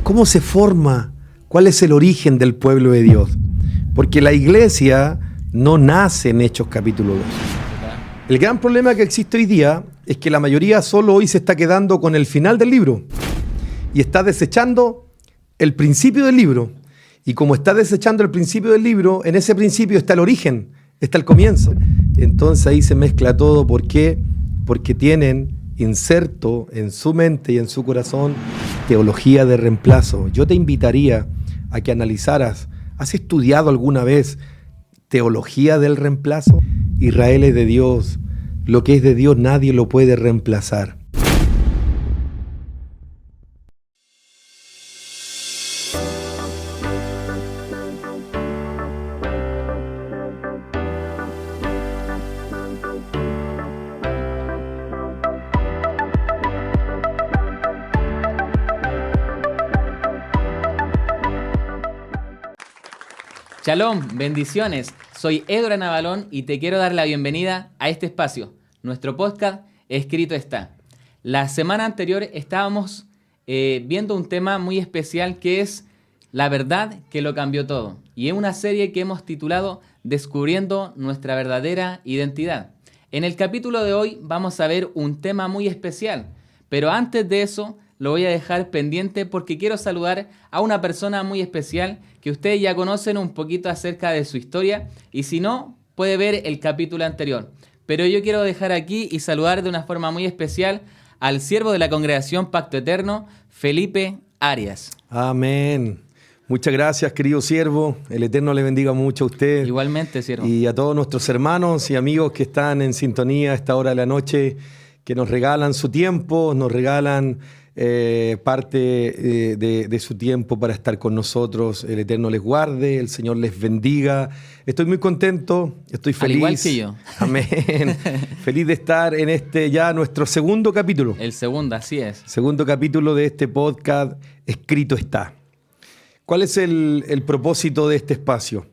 ¿Cómo se forma? ¿Cuál es el origen del pueblo de Dios? Porque la iglesia no nace en Hechos capítulo 2. El gran problema que existe hoy día es que la mayoría solo hoy se está quedando con el final del libro y está desechando el principio del libro. Y como está desechando el principio del libro, en ese principio está el origen, está el comienzo. Entonces ahí se mezcla todo. ¿Por qué? Porque tienen inserto en su mente y en su corazón teología de reemplazo. Yo te invitaría a que analizaras, ¿has estudiado alguna vez teología del reemplazo? Israel es de Dios, lo que es de Dios nadie lo puede reemplazar. Shalom, bendiciones. Soy Edward Navalón y te quiero dar la bienvenida a este espacio, nuestro podcast Escrito Está. La semana anterior estábamos viendo un tema muy especial que es la verdad que lo cambió todo. Y es una serie que hemos titulado Descubriendo nuestra verdadera identidad. En el capítulo de hoy vamos a ver un tema muy especial, pero antes de eso lo voy a dejar pendiente porque quiero saludar a una persona muy especial que ustedes ya conocen un poquito acerca de su historia y si no, puede ver el capítulo anterior. Pero yo quiero dejar aquí y saludar de una forma muy especial al siervo de la Congregación Pacto Eterno, Felipe Arias. Amén. Muchas gracias, querido siervo. El Eterno le bendiga mucho a usted. Igualmente, siervo. Y a todos nuestros hermanos y amigos que están en sintonía a esta hora de la noche, que nos regalan su tiempo, nos regalan parte de su tiempo para estar con nosotros. El Eterno les guarde, el Señor les bendiga. Estoy muy contento, estoy feliz. Al igual que yo. Amén. Feliz de estar en este ya nuestro segundo capítulo. El segundo, así es. Segundo capítulo de este podcast, Escrito Está. ¿Cuál es el propósito de este espacio?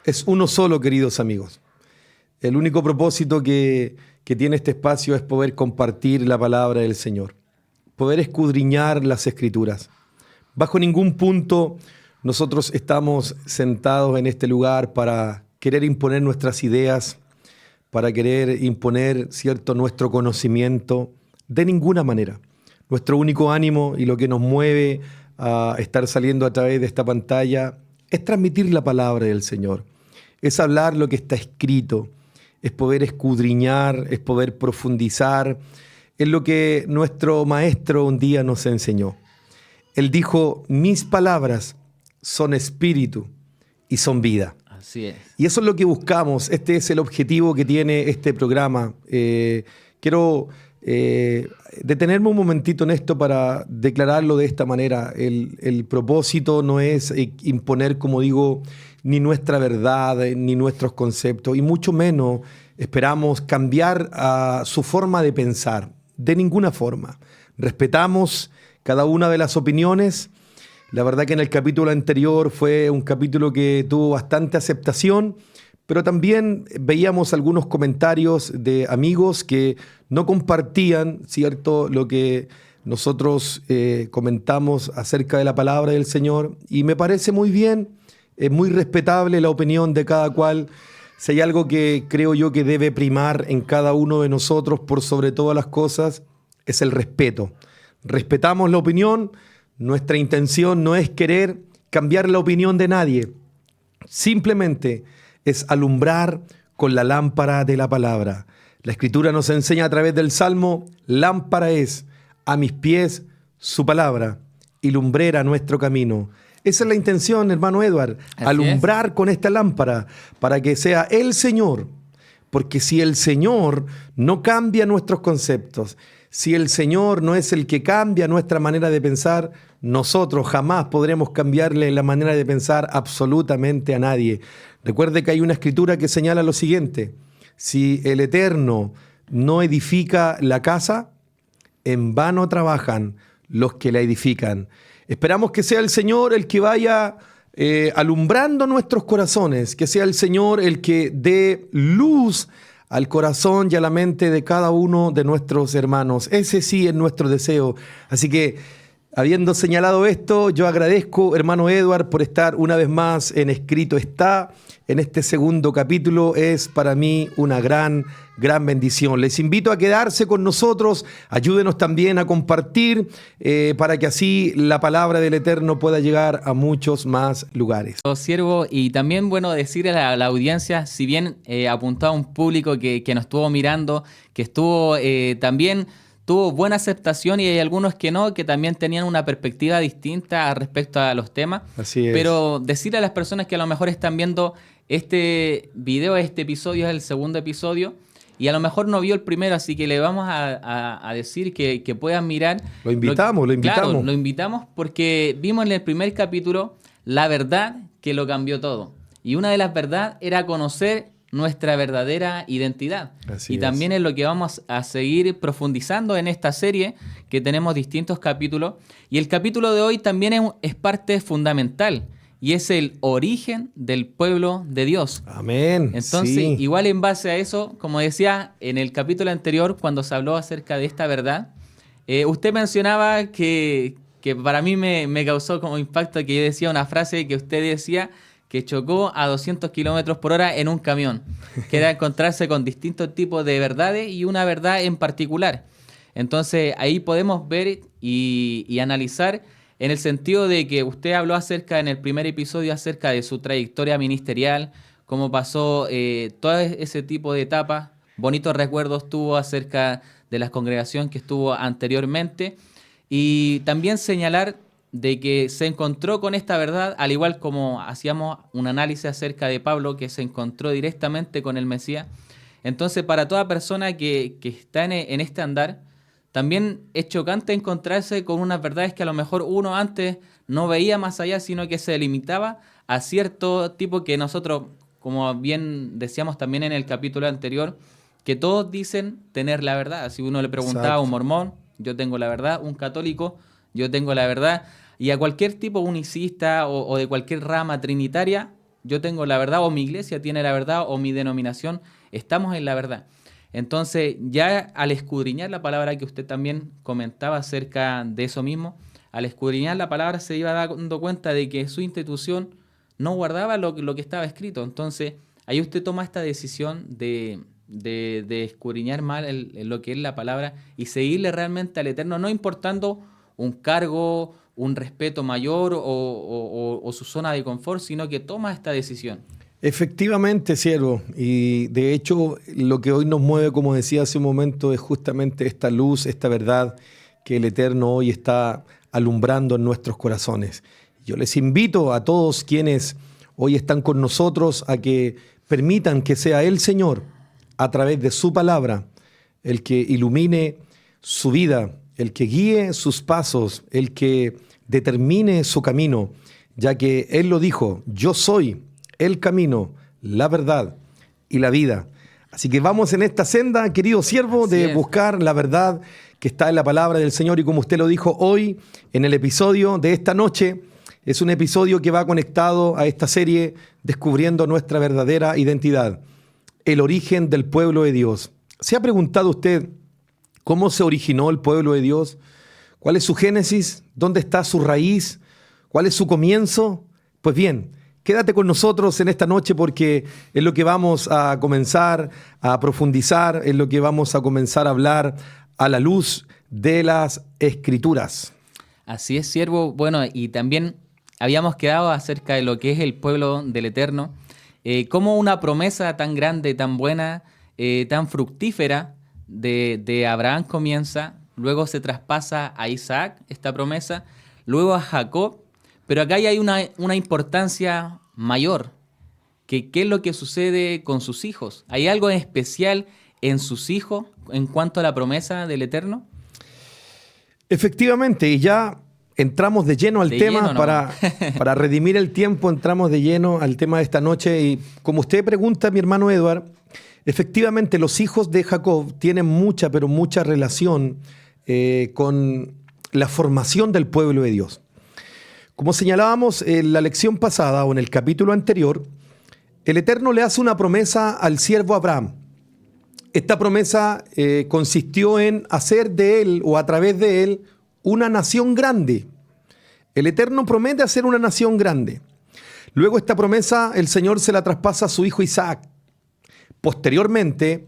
Es uno solo, queridos amigos. El único propósito que tiene este espacio es poder compartir la palabra del Señor, poder escudriñar las Escrituras. Bajo ningún punto nosotros estamos sentados en este lugar para querer imponer nuestras ideas, para querer imponer, ¿cierto?, nuestro conocimiento, de ninguna manera. Nuestro único ánimo y lo que nos mueve a estar saliendo a través de esta pantalla es transmitir la palabra del Señor, es hablar lo que está escrito, es poder escudriñar, es poder profundizar en lo que nuestro maestro un día nos enseñó. Él dijo, mis palabras son espíritu y son vida. Así es. Y eso es lo que buscamos, este es el objetivo que tiene este programa. Quiero detenerme un momentito en esto para declararlo de esta manera. El propósito no es imponer, como digo, ni nuestra verdad, ni nuestros conceptos, y mucho menos esperamos cambiar su forma de pensar. De ninguna forma. Respetamos cada una de las opiniones. La verdad que en el capítulo anterior fue un capítulo que tuvo bastante aceptación, pero también veíamos algunos comentarios de amigos que no compartían, ¿cierto?, lo que nosotros comentamos acerca de la palabra del Señor. Y me parece muy bien, es muy respetable la opinión de cada cual. Si hay algo que creo yo que debe primar en cada uno de nosotros por sobre todas las cosas, es el respeto. Respetamos la opinión, nuestra intención no es querer cambiar la opinión de nadie, simplemente es alumbrar con la lámpara de la palabra. La Escritura nos enseña a través del Salmo, lámpara es a mis pies su palabra y lumbrera nuestro camino. Esa es la intención, hermano Edward, alumbrar con esta lámpara para que sea el Señor. Porque si el Señor no cambia nuestros conceptos, si el Señor no es el que cambia nuestra manera de pensar, nosotros jamás podremos cambiarle la manera de pensar absolutamente a nadie. Recuerde que hay una escritura que señala lo siguiente: si el Eterno no edifica la casa, en vano trabajan los que la edifican. Esperamos que sea el Señor el que vaya alumbrando nuestros corazones, que sea el Señor el que dé luz al corazón y a la mente de cada uno de nuestros hermanos. Ese sí es nuestro deseo. Así que habiendo señalado esto, yo agradezco, hermano Edward, por estar una vez más en Escrito Está. En este segundo capítulo es para mí una gran bendición. Les invito a quedarse con nosotros, ayúdenos también a compartir para que así la palabra del Eterno pueda llegar a muchos más lugares. Siervo, y también, bueno, decirle a la audiencia, si bien apuntado a un público que nos estuvo mirando, que estuvo también... tuvo buena aceptación y hay algunos que no, que también tenían una perspectiva distinta respecto a los temas. Así es. Pero decirle a las personas que a lo mejor están viendo este video, este episodio es el segundo episodio, y a lo mejor no vio el primero, así que le vamos a decir que puedan mirar. Lo invitamos. Claro, lo invitamos porque vimos en el primer capítulo la verdad que lo cambió todo. Y una de las verdades era conocer nuestra verdadera identidad. Así y es. también es lo que vamos a seguir profundizando en esta serie, que tenemos distintos capítulos. Y el capítulo de hoy también es parte fundamental, y es el origen del pueblo de Dios. Amén. Entonces, sí. igual en base a eso, como decía en el capítulo anterior, cuando se habló acerca de esta verdad, usted mencionaba que para mí me causó como impacto que yo decía una frase que usted decía, que chocó a 200 kilómetros por hora en un camión, que era encontrarse con distintos tipos de verdades y una verdad en particular. Entonces ahí podemos ver y analizar en el sentido de que usted habló acerca en el primer episodio acerca de su trayectoria ministerial, cómo pasó todo ese tipo de etapas, bonitos recuerdos tuvo acerca de la congregación que estuvo anteriormente, y también señalar de que se encontró con esta verdad, al igual como hacíamos un análisis acerca de Pablo, que se encontró directamente con el Mesías. Entonces, para toda persona que está en este andar, también es chocante encontrarse con unas verdades que a lo mejor uno antes no veía más allá, sino que se limitaba a cierto tipo que nosotros, como bien decíamos también en el capítulo anterior, que todos dicen tener la verdad. Si uno le preguntaba a un mormón, yo tengo la verdad; un católico, yo tengo la verdad; y a cualquier tipo unicista o de cualquier rama trinitaria, yo tengo la verdad, o mi iglesia tiene la verdad, o mi denominación, estamos en la verdad. Entonces, ya al escudriñar la palabra, que usted también comentaba acerca de eso mismo, al escudriñar la palabra se iba dando cuenta de que su institución no guardaba lo que estaba escrito. Entonces, ahí usted toma esta decisión de escudriñar mal lo que es la palabra y seguirle realmente al Eterno, no importando un cargo, un respeto mayor o su zona de confort, sino que toma esta decisión. Efectivamente, siervo. Y de hecho, lo que hoy nos mueve, como decía hace un momento, es justamente esta luz, esta verdad que el Eterno hoy está alumbrando en nuestros corazones. Yo les invito a todos quienes hoy están con nosotros a que permitan que sea el Señor, a través de su palabra, el que ilumine su vida, el que guíe sus pasos, el que determine su camino, ya que Él lo dijo: yo soy el camino, la verdad y la vida. Así que vamos en esta senda, querido siervo, de buscar la verdad que está en la palabra del Señor. Y como usted lo dijo hoy, en el episodio de esta noche, es un episodio que va conectado a esta serie Descubriendo nuestra verdadera identidad, el origen del pueblo de Dios. ¿Se ha preguntado usted cómo se originó el pueblo de Dios? ¿Cuál es su génesis? ¿Dónde está su raíz? ¿Cuál es su comienzo? Pues bien, quédate con nosotros en esta noche, porque es lo que vamos a comenzar a profundizar, es lo que vamos a comenzar a hablar a la luz de las Escrituras. Así es, siervo. Bueno, y también habíamos quedado acerca de lo que es el pueblo del Eterno, cómo una promesa tan grande, tan buena, tan fructífera de Abraham comienza, luego se traspasa a Isaac esta promesa, luego a Jacob, pero acá hay una importancia mayor, que qué es lo que sucede con sus hijos. ¿Hay algo en especial en sus hijos en cuanto a la promesa del Eterno? Efectivamente, y ya entramos de lleno al tema, ¿no? para redimir el tiempo, entramos de lleno al tema de esta noche. Y como usted pregunta, mi hermano Edward, efectivamente los hijos de Jacob tienen mucha, pero mucha relación con la formación del pueblo de Dios. Como señalábamos en la lección pasada o en el capítulo anterior, el Eterno le hace una promesa al siervo Abraham. Esta promesa consistió en hacer de él, o a través de él, una nación grande. El Eterno promete hacer una nación grande. Luego esta promesa el Señor se la traspasa a su hijo Isaac. Posteriormente,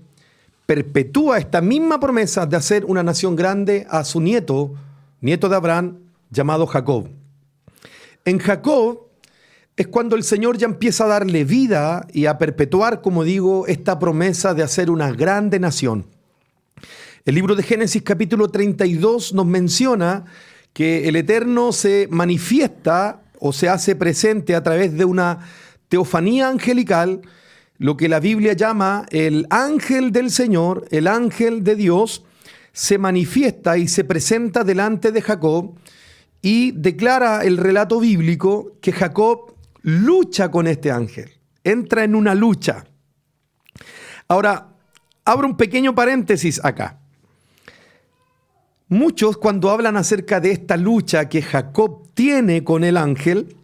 perpetúa esta misma promesa de hacer una nación grande a su nieto de Abraham, llamado Jacob. En Jacob es cuando el Señor ya empieza a darle vida y a perpetuar, como digo, esta promesa de hacer una grande nación. El libro de Génesis capítulo 32 nos menciona que el Eterno se manifiesta o se hace presente a través de una teofanía angelical, lo que la Biblia llama el ángel del Señor, el ángel de Dios, se manifiesta y se presenta delante de Jacob y declara el relato bíblico que Jacob lucha con este ángel, entra en una lucha. Ahora, abro un pequeño paréntesis acá. Muchos, cuando hablan acerca de esta lucha que Jacob tiene con el ángel,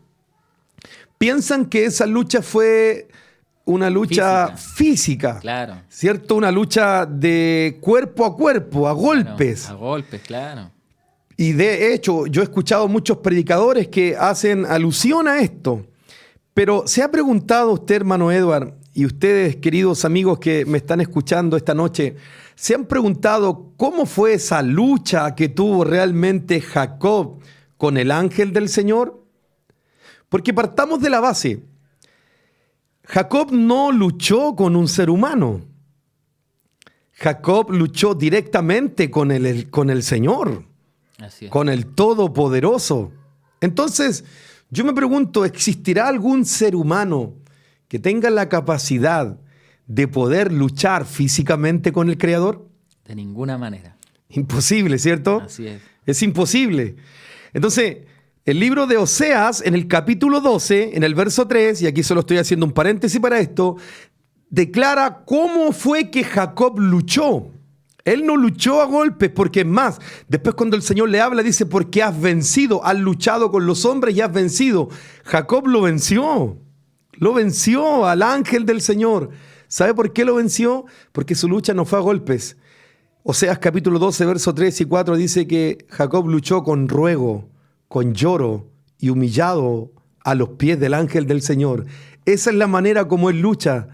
piensan que esa lucha fue una lucha física, claro, ¿cierto? Una lucha de cuerpo a cuerpo, a golpes. A golpes, claro. Y de hecho, yo he escuchado muchos predicadores que hacen alusión a esto. Pero ¿se ha preguntado usted, hermano Edward, y ustedes, queridos amigos que me están escuchando esta noche, ¿se han preguntado cómo fue esa lucha que tuvo realmente Jacob con el ángel del Señor? Porque partamos de la base. Jacob no luchó con un ser humano. Jacob luchó directamente con el Señor, Así es. con el Todopoderoso. Entonces, yo me pregunto, ¿existirá algún ser humano que tenga la capacidad de poder luchar físicamente con el Creador? De ninguna manera. Imposible, ¿cierto? Así es. Es imposible. Entonces, el libro de Oseas, en el capítulo 12, en el verso 3, y aquí solo estoy haciendo un paréntesis para esto, declara cómo fue que Jacob luchó. Él no luchó a golpes, porque es más, después cuando el Señor le habla, dice, porque has vencido, has luchado con los hombres y has vencido. Jacob lo venció al ángel del Señor. ¿Sabe por qué lo venció? Porque su lucha no fue a golpes. Oseas capítulo 12, verso 3 y 4 dice que Jacob luchó con ruego, con lloro y humillado a los pies del ángel del Señor. Esa es la manera como él lucha.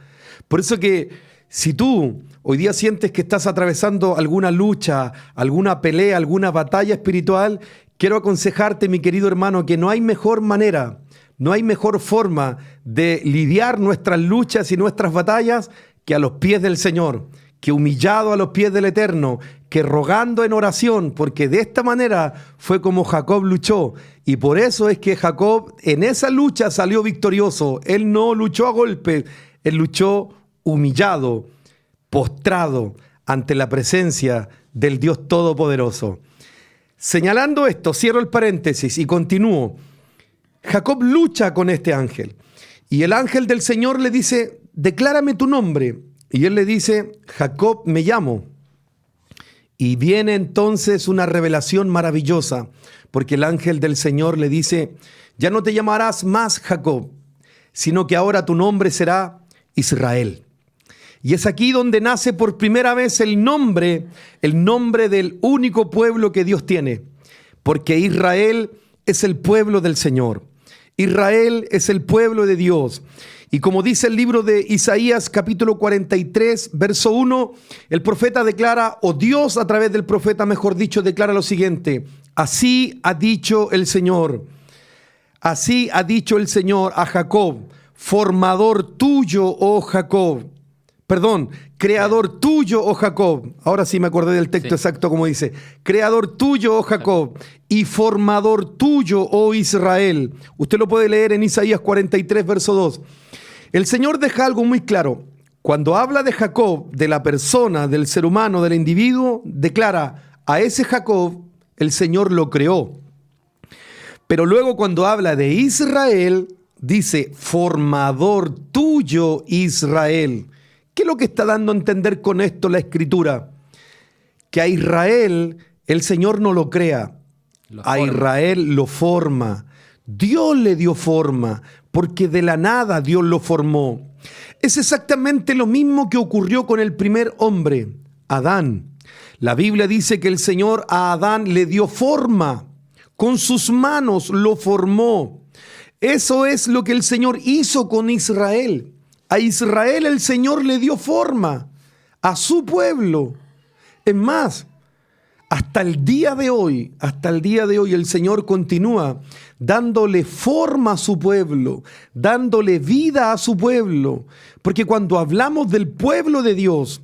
Por eso que si tú hoy día sientes que estás atravesando alguna lucha, alguna pelea, alguna batalla espiritual, quiero aconsejarte, mi querido hermano, que no hay mejor manera, no hay mejor forma de lidiar nuestras luchas y nuestras batallas que a los pies del Señor, que humillado a los pies del Eterno, que rogando en oración, porque de esta manera fue como Jacob luchó. Y por eso es que Jacob en esa lucha salió victorioso. Él no luchó a golpes, él luchó humillado, postrado ante la presencia del Dios Todopoderoso. Señalando esto, cierro el paréntesis y continúo. Jacob lucha con este ángel y el ángel del Señor le dice, declárame tu nombre. Y él le dice, Jacob me llamo. Y viene entonces una revelación maravillosa, porque el ángel del Señor le dice, ya no te llamarás más Jacob, sino que ahora tu nombre será Israel. Y es aquí donde nace por primera vez el nombre del único pueblo que Dios tiene, porque Israel es el pueblo del Señor. Israel es el pueblo de Dios. Y como dice el libro de Isaías capítulo 43, verso 1, el profeta declara, o Dios a través del profeta, mejor dicho, declara lo siguiente: así ha dicho el Señor a Jacob, formador tuyo, oh Jacob. Perdón, creador tuyo, oh Jacob. Ahora sí me acordé del texto exacto como dice. Creador tuyo, oh Jacob, y formador tuyo, oh Israel. Usted lo puede leer en Isaías 43, verso 2. El Señor deja algo muy claro. Cuando habla de Jacob, de la persona, del ser humano, del individuo, declara, a ese Jacob el Señor lo creó. Pero luego cuando habla de Israel, dice, formador tuyo, Israel. ¿Qué es lo que está dando a entender con esto la Escritura? Que a Israel el Señor no lo crea, a Israel lo forma. Dios le dio forma, porque de la nada Dios lo formó. Es exactamente lo mismo que ocurrió con el primer hombre, Adán. La Biblia dice que el Señor a Adán le dio forma, con sus manos lo formó. Eso es lo que el Señor hizo con Israel. A Israel el Señor le dio forma, a su pueblo. Es más, hasta el día de hoy el Señor continúa dándole forma a su pueblo, dándole vida a su pueblo. Porque cuando hablamos del pueblo de Dios,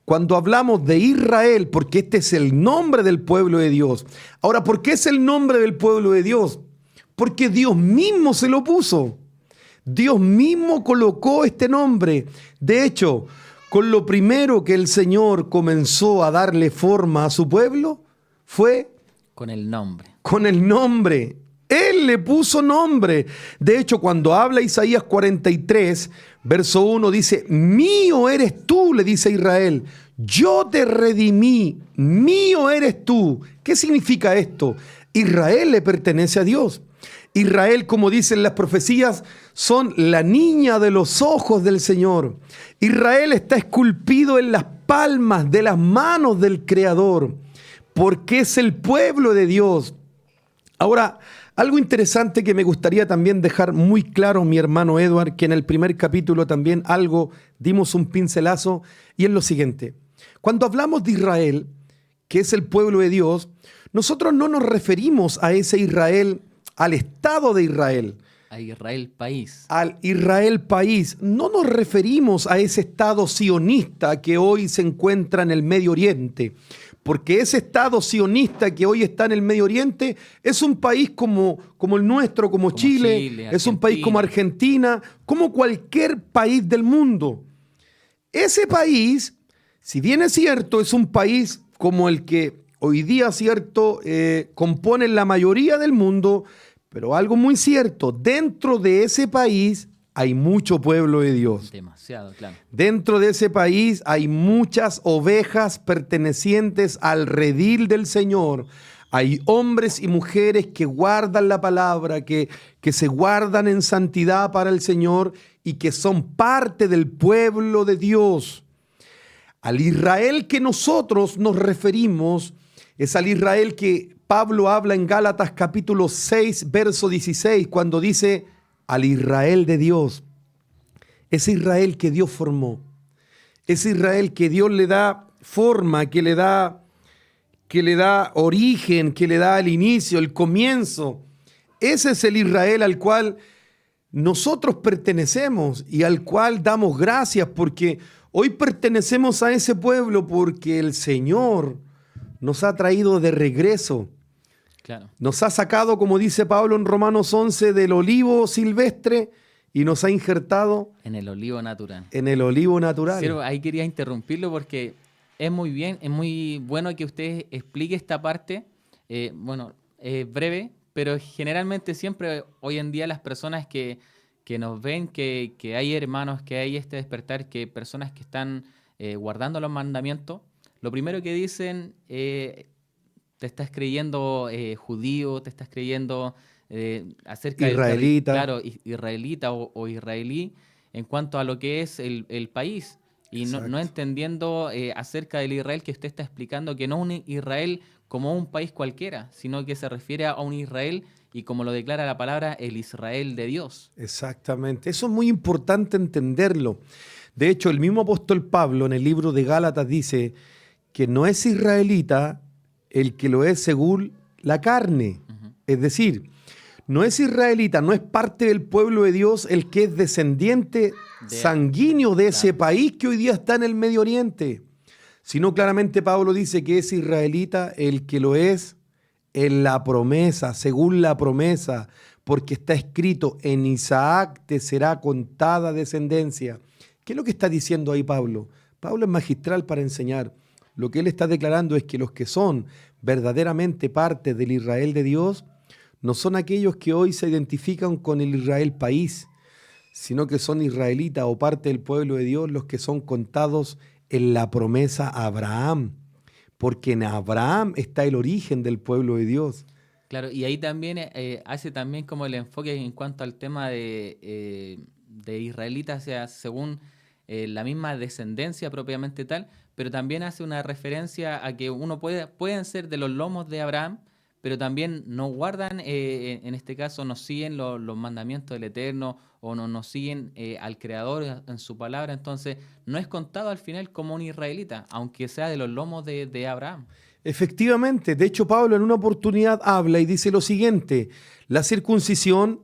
cuando hablamos de Israel, porque este es el nombre del pueblo de Dios. Ahora, ¿por qué es el nombre del pueblo de Dios? Porque Dios mismo se lo puso. Dios mismo colocó este nombre. De hecho, con lo primero que el Señor comenzó a darle forma a su pueblo, fue con el nombre. Con el nombre. Él le puso nombre. De hecho, cuando habla Isaías 43, verso 1, dice, mío eres tú, le dice a Israel. Yo te redimí, mío eres tú. ¿Qué significa esto? Israel le pertenece a Dios. Israel, como dicen las profecías, son la niña de los ojos del Señor. Israel está esculpido en las palmas de las manos del Creador, porque es el pueblo de Dios. Ahora, algo interesante que me gustaría también dejar muy claro, mi hermano Edward, que en el primer capítulo también algo dimos un pincelazo, y es lo siguiente. Cuando hablamos de Israel, que es el pueblo de Dios, nosotros no nos referimos a ese Israel, al Estado de Israel. A Israel país. Al Israel país. No nos referimos a ese Estado sionista que hoy se encuentra en el Medio Oriente. Porque ese Estado sionista que hoy está en el Medio Oriente es un país como el nuestro, como Chile, es un país como Argentina, como cualquier país del mundo. Ese país, si bien es cierto, es un país como el que hoy día, cierto, compone la mayoría del mundo, pero algo muy cierto, dentro de ese país hay mucho pueblo de Dios. Demasiado, claro. Dentro de ese país hay muchas ovejas pertenecientes al redil del Señor. Hay hombres y mujeres que guardan la palabra, que se guardan en santidad para el Señor y que son parte del pueblo de Dios. Al Israel que nosotros nos referimos es al Israel que Pablo habla en Gálatas capítulo 6, verso 16, cuando dice al Israel de Dios. Ese Israel que Dios formó. Ese Israel que Dios le da forma, que le da origen, que le da el inicio, el comienzo. Ese es el Israel al cual nosotros pertenecemos y al cual damos gracias, porque hoy pertenecemos a ese pueblo porque el Señor nos ha traído de regreso. Claro. Nos ha sacado, como dice Pablo en Romanos 11, del olivo silvestre y nos ha injertado en el olivo natural. En el olivo natural. Pero ahí quería interrumpirlo porque es muy bueno que usted explique esta parte. Breve, pero generalmente siempre hoy en día las personas que nos ven, que hay hermanos, que hay este despertar, que personas que están guardando los mandamientos, lo primero que dicen, te estás creyendo judío, te estás creyendo acerca israelita. Claro, israelita o israelí en cuanto a lo que es el país. Y no entendiendo acerca del Israel que usted está explicando, que no un Israel como un país cualquiera, sino que se refiere a un Israel y como lo declara la palabra, el Israel de Dios. Exactamente. Eso es muy importante entenderlo. De hecho, el mismo apóstol Pablo en el libro de Gálatas dice que no es israelita el que lo es según la carne. Uh-huh. Es decir, no es israelita, no es parte del pueblo de Dios el que es descendiente sanguíneo de ese país que hoy día está en el Medio Oriente. Sino claramente Pablo dice que es israelita el que lo es en la promesa, según la promesa, porque está escrito, en Isaac te será contada descendencia. ¿Qué es lo que está diciendo ahí Pablo? Pablo es magistral para enseñar. Lo que él está declarando es que los que son verdaderamente parte del Israel de Dios no son aquellos que hoy se identifican con el Israel país, sino que son israelitas o parte del pueblo de Dios los que son contados en la promesa a Abraham, porque en Abraham está el origen del pueblo de Dios. Claro, y ahí también hace también como el enfoque en cuanto al tema de israelitas, o sea, según la misma descendencia propiamente tal, pero también hace una referencia a que pueden ser de los lomos de Abraham, pero también no guardan, en este caso, no siguen los mandamientos del Eterno o no siguen al Creador en su palabra. Entonces, no es contado al final como un israelita, aunque sea de los lomos de Abraham. Efectivamente, de hecho Pablo en una oportunidad habla y dice lo siguiente: la circuncisión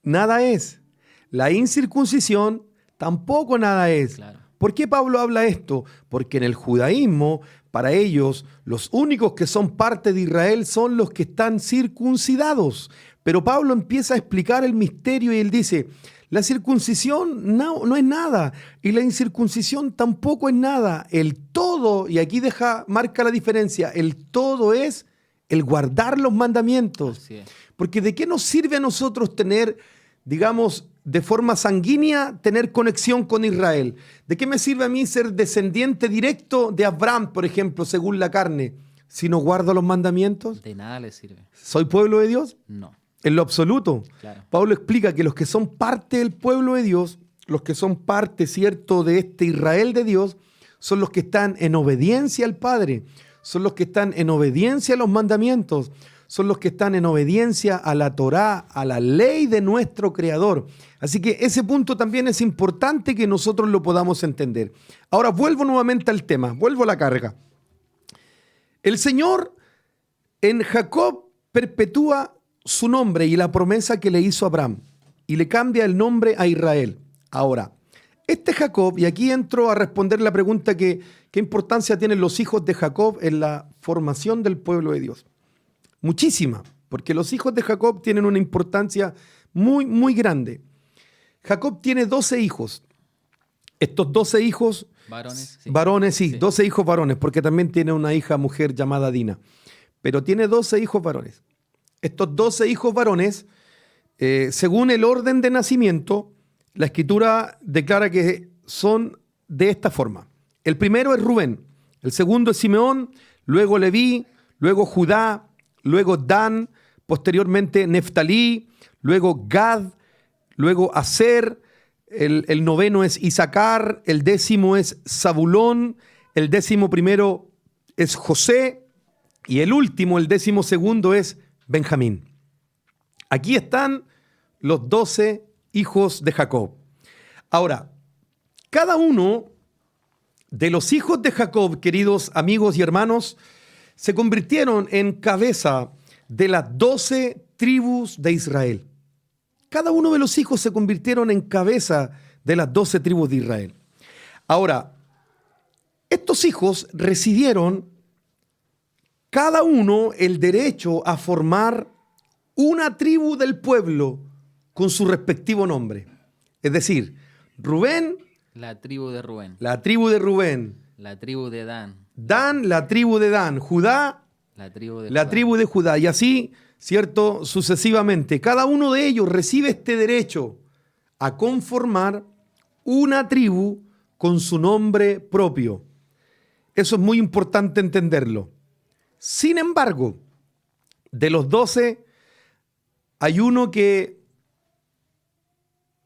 nada es, la incircuncisión tampoco nada es. Claro. ¿Por qué Pablo habla esto? Porque en el judaísmo, para ellos, los únicos que son parte de Israel son los que están circuncidados. Pero Pablo empieza a explicar el misterio y él dice: la circuncisión no es nada y la incircuncisión tampoco es nada. El todo, y aquí marca la diferencia, el todo es el guardar los mandamientos. Así es. Porque ¿de qué nos sirve a nosotros tener, digamos, de forma sanguínea, tener conexión con Israel? ¿De qué me sirve a mí ser descendiente directo de Abraham, por ejemplo, según la carne, si no guardo los mandamientos? De nada le sirve. ¿Soy pueblo de Dios? No. En lo absoluto. Claro. Pablo explica que los que son parte del pueblo de Dios, los que son parte, ¿cierto?, de este Israel de Dios, son los que están en obediencia al Padre, son los que están en obediencia a los mandamientos, son los que están en obediencia a la Torá, a la ley de nuestro Creador. Así que ese punto también es importante que nosotros lo podamos entender. Ahora vuelvo nuevamente al tema, vuelvo a la carga. El Señor en Jacob perpetúa su nombre y la promesa que le hizo a Abraham y le cambia el nombre a Israel. Ahora, este Jacob, y aquí entro a responder la pregunta ¿qué importancia tienen los hijos de Jacob en la formación del pueblo de Dios? Muchísima, porque los hijos de Jacob tienen una importancia muy, muy grande. Jacob tiene 12 hijos. Estos 12 hijos, varones, sí, 12 hijos varones, porque también tiene una hija mujer llamada Dina. Pero tiene 12 hijos varones. Estos 12 hijos varones, según el orden de nacimiento, la Escritura declara que son de esta forma. El primero es Rubén, el segundo es Simeón, luego Leví, luego Judá, luego Dan, posteriormente Neftalí, luego Gad, luego Aser, el noveno es Isaacar, el décimo es Zabulón, el 11º es José y el último, el 12º es Benjamín. Aquí están los 12 hijos de Jacob. Ahora, cada uno de los hijos de Jacob, queridos amigos y hermanos, se convirtieron en cabeza de las 12 tribus de Israel. Cada uno de los hijos se convirtieron en cabeza de las 12 tribus de Israel. Ahora, estos hijos recibieron cada uno el derecho a formar una tribu del pueblo con su respectivo nombre. Es decir, Rubén, la tribu de Rubén. La tribu de Rubén. La tribu de Dan. Dan, la tribu de Dan. Judá, la tribu de Judá. Y así, ¿cierto?, sucesivamente. Cada uno de ellos recibe este derecho a conformar una tribu con su nombre propio. Eso es muy importante entenderlo. Sin embargo, de los 12, hay uno que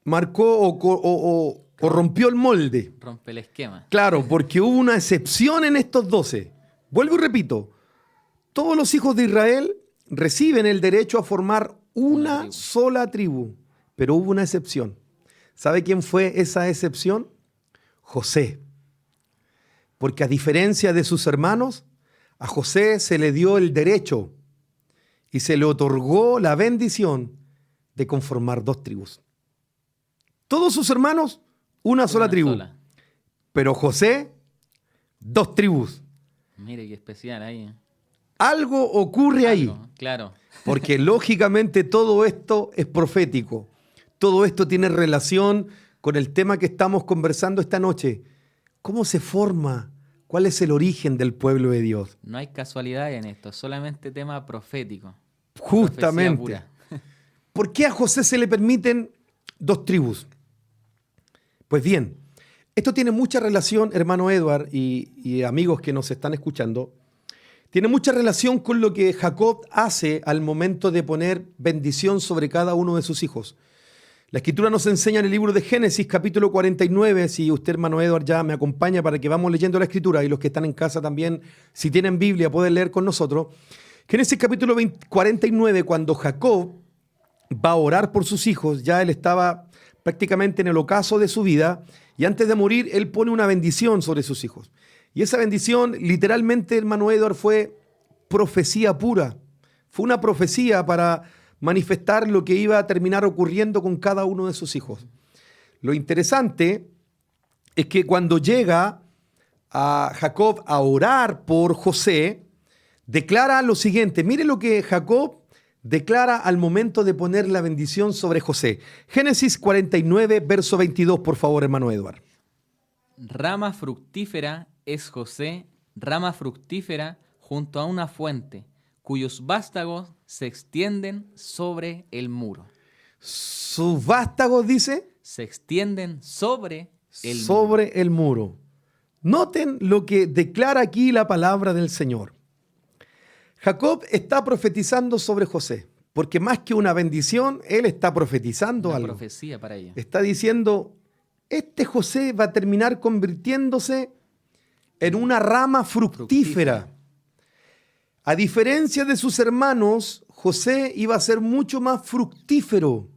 marcó o rompió el molde. Rompe el esquema. Claro, porque hubo una excepción en estos 12. Vuelvo y repito, todos los hijos de Israel reciben el derecho a formar una sola tribu, pero hubo una excepción. ¿Sabe quién fue esa excepción? José. Porque a diferencia de sus hermanos, a José se le dio el derecho y se le otorgó la bendición de conformar 2 tribus. Todos sus hermanos, una sola tribu. Pero José, 2 tribus. Mire qué especial ahí. Algo ocurre ahí. Claro. Porque lógicamente todo esto es profético. Todo esto tiene relación con el tema que estamos conversando esta noche. ¿Cómo se forma? ¿Cuál es el origen del pueblo de Dios? No hay casualidad en esto, solamente tema profético. Justamente. ¿Por qué a José se le permiten 2 tribus? Pues bien, esto tiene mucha relación, hermano Edward y amigos que nos están escuchando, tiene mucha relación con lo que Jacob hace al momento de poner bendición sobre cada uno de sus hijos. La Escritura nos enseña en el libro de Génesis, capítulo 49, si usted, hermano Edward, ya me acompaña para que vamos leyendo la Escritura, y los que están en casa también, si tienen Biblia, pueden leer con nosotros. Génesis capítulo 49, cuando Jacob va a orar por sus hijos, ya él estaba prácticamente en el ocaso de su vida, y antes de morir, él pone una bendición sobre sus hijos. Y esa bendición, literalmente, hermano Edward, fue profecía pura. Fue una profecía para manifestar lo que iba a terminar ocurriendo con cada uno de sus hijos. Lo interesante es que cuando llega a Jacob a orar por José, declara lo siguiente. Mire lo que Jacob declara al momento de poner la bendición sobre José. Génesis 49, verso 22, por favor, hermano Edward. Rama fructífera es José, rama fructífera junto a una fuente, cuyos vástagos se extienden sobre el muro. Sus vástagos, dice, Se extienden sobre el muro. Noten lo que declara aquí la palabra del Señor. Jacob está profetizando sobre José, porque más que una bendición, él está profetizando una algo. profecía para ella. Está diciendo, este José va a terminar convirtiéndose en una rama fructífera. A diferencia de sus hermanos, José iba a ser mucho más fructífero.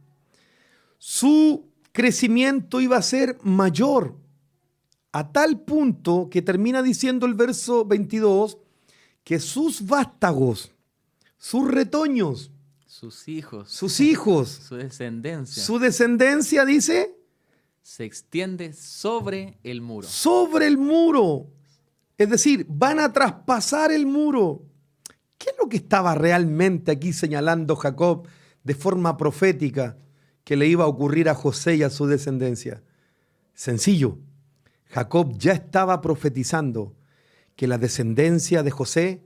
Su crecimiento iba a ser mayor, a tal punto que termina diciendo el verso 22, que sus vástagos, sus retoños, Sus hijos, su descendencia, dice, se extiende sobre el muro. sobre el muro. Es decir, van a traspasar el muro. ¿Qué es lo que estaba realmente aquí señalando Jacob de forma profética que le iba a ocurrir a José y a su descendencia? Sencillo. Jacob ya estaba profetizando que la descendencia de José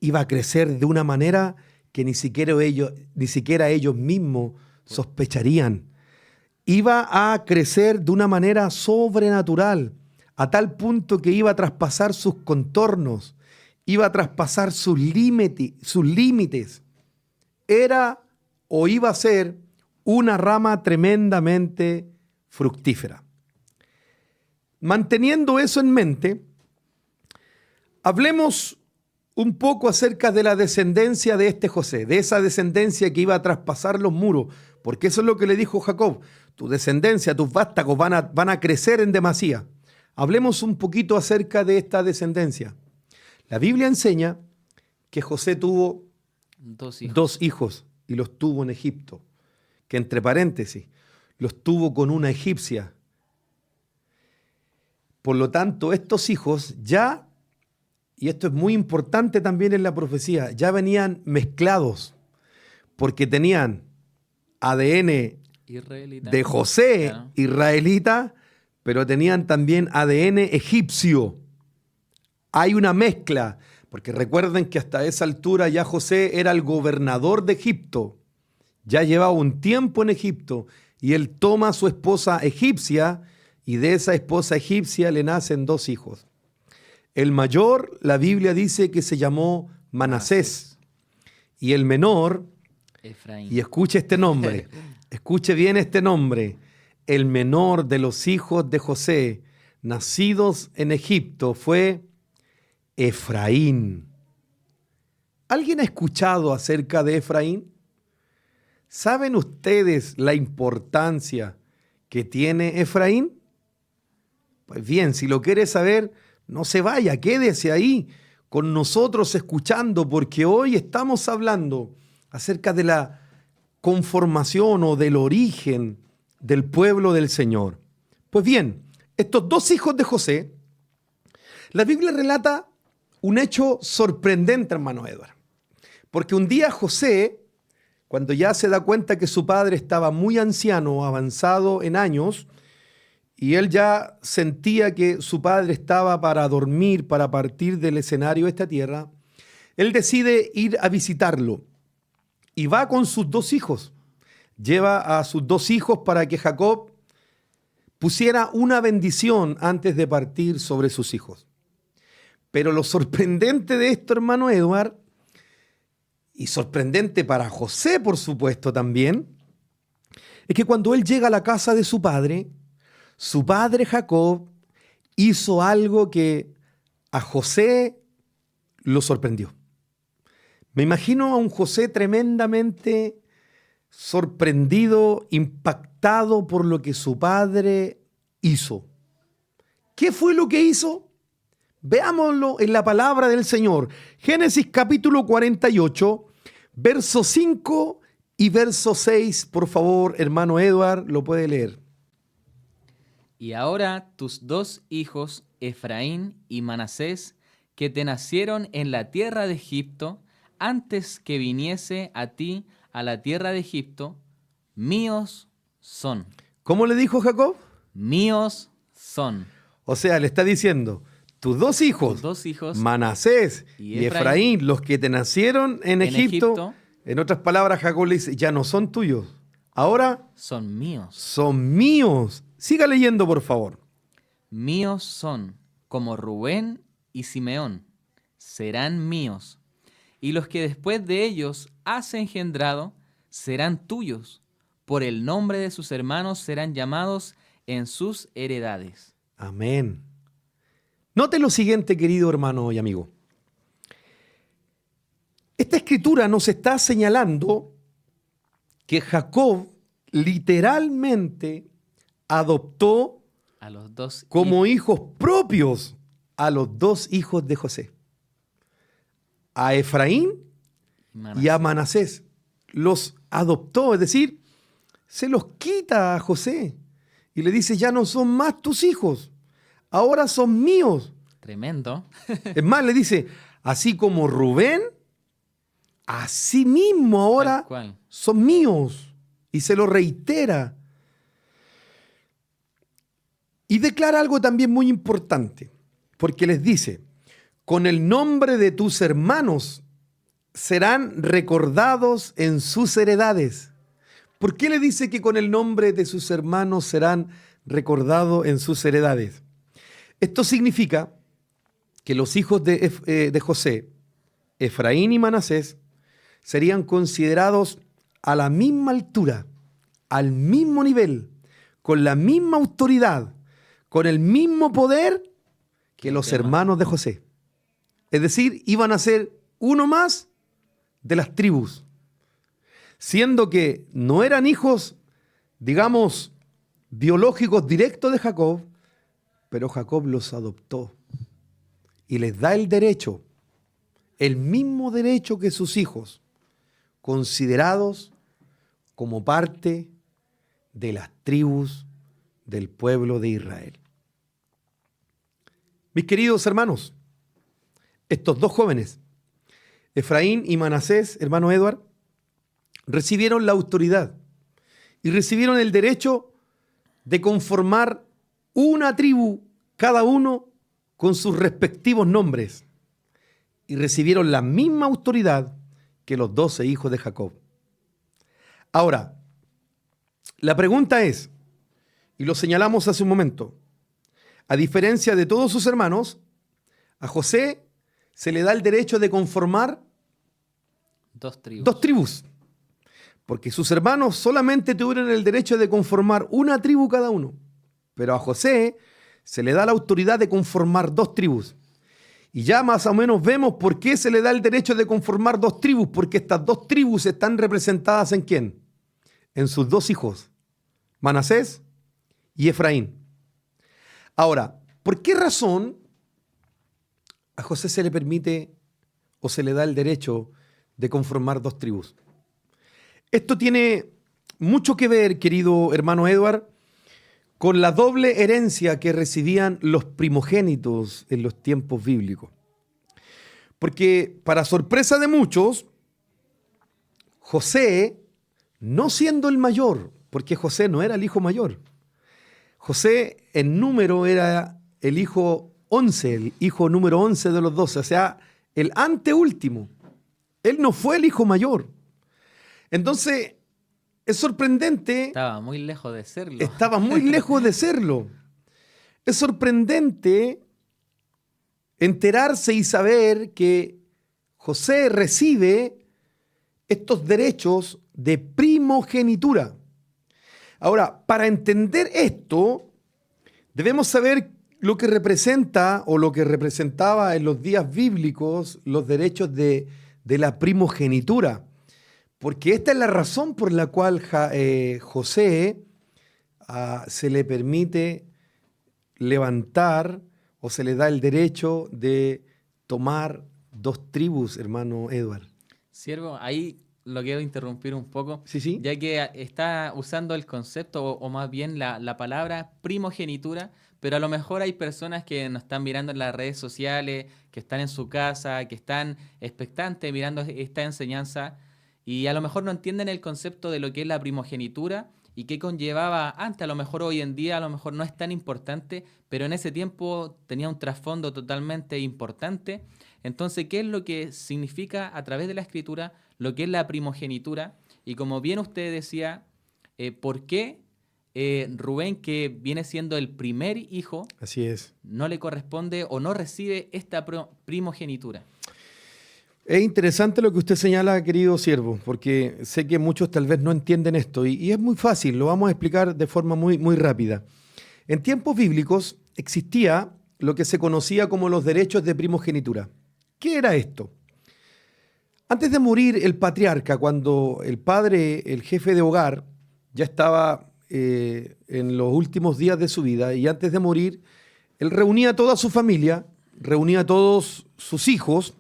iba a crecer de una manera que ni siquiera ellos mismos sospecharían. Iba a crecer de una manera sobrenatural, a tal punto que iba a traspasar sus contornos, iba a traspasar sus límites. Era o iba a ser una rama tremendamente fructífera. Manteniendo eso en mente, hablemos un poco acerca de la descendencia de este José, de esa descendencia que iba a traspasar los muros, porque eso es lo que le dijo Jacob. Tu descendencia, tus vástagos van a crecer en demasía. Hablemos un poquito acerca de esta descendencia. La Biblia enseña que José tuvo dos hijos y los tuvo en Egipto, que entre paréntesis, los tuvo con una egipcia. Por lo tanto, estos hijos ya, y esto es muy importante también en la profecía, ya venían mezclados, porque tenían ADN Israelita. de José, Claro. israelita, pero tenían también ADN egipcio. Hay una mezcla, porque recuerden que hasta esa altura ya José era el gobernador de Egipto. Ya llevaba un tiempo en Egipto y él toma a su esposa egipcia y de esa esposa egipcia le nacen dos hijos. El mayor, la Biblia dice que se llamó Manasés y el menor, Efraín. y escuche este nombre, escuche bien este nombre, el menor de los hijos de José, nacidos en Egipto, fue Efraín. ¿Alguien ha escuchado acerca de Efraín? ¿Saben ustedes la importancia que tiene Efraín? Pues bien, si lo quiere saber, no se vaya, quédese ahí con nosotros escuchando, porque hoy estamos hablando acerca de la conformación o del origen del pueblo del Señor. Pues bien, estos dos hijos de José, la Biblia relata un hecho sorprendente, hermano Edward, porque un día José, cuando ya se da cuenta que su padre estaba muy anciano, avanzado en años, y él ya sentía que su padre estaba para dormir, para partir del escenario de esta tierra, él decide ir a visitarlo y va con sus dos hijos. Lleva a sus dos hijos para que Jacob pusiera una bendición antes de partir sobre sus hijos. Pero lo sorprendente de esto, hermano Edward, y sorprendente para José, por supuesto, también, es que cuando él llega a la casa de su padre Jacob hizo algo que a José lo sorprendió. Me imagino a un José tremendamente sorprendido, impactado por lo que su padre hizo. ¿Qué fue lo que hizo? Veámoslo en la palabra del Señor. Génesis capítulo 48, verso 5 y verso 6. Por favor, hermano Edward, lo puede leer. Y ahora tus dos hijos, Efraín y Manasés, que te nacieron en la tierra de Egipto, antes que viniese a ti a la tierra de Egipto, míos son. ¿Cómo le dijo Jacob? Míos son. O sea, le está diciendo, tus dos hijos, Manasés y Efraín, los que te nacieron en Egipto, en otras palabras, Jacob le dice, ya no son tuyos, ahora son míos. Son míos. Siga leyendo, por favor. Míos son, como Rubén y Simeón, serán míos. Y los que después de ellos has engendrado serán tuyos. Por el nombre de sus hermanos serán llamados en sus heredades. Amén. Note lo siguiente, querido hermano y amigo. Esta escritura nos está señalando que Jacob literalmente adoptó a los dos como hijos propios a los dos hijos de José. A Efraín y a Manasés. Los adoptó, es decir, se los quita a José y le dice, ya no son más tus hijos, ahora son míos. Tremendo. Es más, le dice, así como Rubén, así mismo ahora son míos. Y se lo reitera. Y declara algo también muy importante, porque les dice, con el nombre de tus hermanos serán recordados en sus heredades. ¿Por qué le dice que con el nombre de sus hermanos serán recordados en sus heredades? Esto significa que los hijos de José, Efraín y Manasés, serían considerados a la misma altura, al mismo nivel, con la misma autoridad, con el mismo poder que los hermanos de José. Es decir, iban a ser uno más de las tribus, siendo que no eran hijos, digamos, biológicos directos de Jacob, pero Jacob los adoptó y les da el derecho, el mismo derecho que sus hijos, considerados como parte de las tribus del pueblo de Israel. Mis queridos hermanos, estos dos jóvenes, Efraín y Manasés, hermano Edward, recibieron la autoridad y recibieron el derecho de conformar una tribu, cada uno con sus respectivos nombres, y recibieron la misma autoridad que los 12 hijos de Jacob. Ahora, la pregunta es, y lo señalamos hace un momento, a diferencia de todos sus hermanos, a José se le da el derecho de conformar dos tribus, porque sus hermanos solamente tuvieron el derecho de conformar una tribu cada uno, pero a José se le da la autoridad de conformar dos tribus. Y ya más o menos vemos por qué se le da el derecho de conformar dos tribus, porque estas dos tribus están representadas ¿en quién? En sus dos hijos, Manasés y Efraín. Ahora, ¿por qué razón a José se le permite o se le da el derecho de conformar dos tribus? Esto tiene mucho que ver, querido hermano Edward, con la doble herencia que recibían los primogénitos en los tiempos bíblicos. Porque, para sorpresa de muchos, José, no siendo el mayor, porque José no era el hijo mayor, José en número era el hijo 11, el hijo número 11 de los 12, o sea, el anteúltimo. Él no fue el hijo mayor. Entonces, es sorprendente. Estaba muy lejos de serlo. Estaba muy lejos de serlo. Es sorprendente enterarse y saber que José recibe estos derechos de primogenitura. Ahora, para entender esto, debemos saber lo que representa o lo que representaba en los días bíblicos los derechos de la primogenitura. Porque esta es la razón por la cual José se le permite levantar o se le da el derecho de tomar 2 tribus, hermano Edward. Siervo, ahí lo quiero interrumpir un poco, Sí. ya que está usando el concepto o más bien la palabra primogenitura, pero a lo mejor hay personas que nos están mirando en las redes sociales, que están en su casa, que están expectantes mirando esta enseñanza y a lo mejor no entienden el concepto de lo que es la primogenitura y qué conllevaba antes. A lo mejor hoy en día a lo mejor no es tan importante, pero en ese tiempo tenía un trasfondo totalmente importante. Entonces, ¿qué es lo que significa a través de la escritura lo que es la primogenitura? Y como bien usted decía, ¿por qué Rubén, que viene siendo el primer hijo, Así es, no le corresponde o no recibe esta primogenitura? es interesante lo que usted señala, querido siervo, porque sé que muchos tal vez no entienden esto y es muy fácil, lo vamos a explicar de forma muy rápida. En tiempos bíblicos existía lo que se conocía como los derechos de primogenitura. ¿Qué era esto? Antes de morir el patriarca, cuando el padre, el jefe de hogar, ya estaba en los últimos días de su vida y antes de morir, él reunía a toda su familia, reunía a todos sus hijos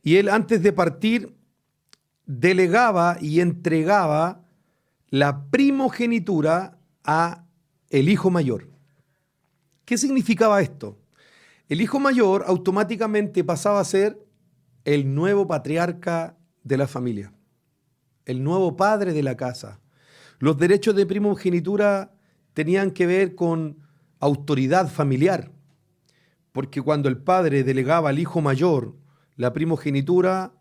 y él antes de partir delegaba y entregaba la primogenitura a el hijo mayor. ¿Qué significaba esto? El hijo mayor automáticamente pasaba a ser el nuevo patriarca de la familia, el nuevo padre de la casa. Los derechos de primogenitura tenían que ver con autoridad familiar, porque cuando el padre delegaba al hijo mayor la primogenitura,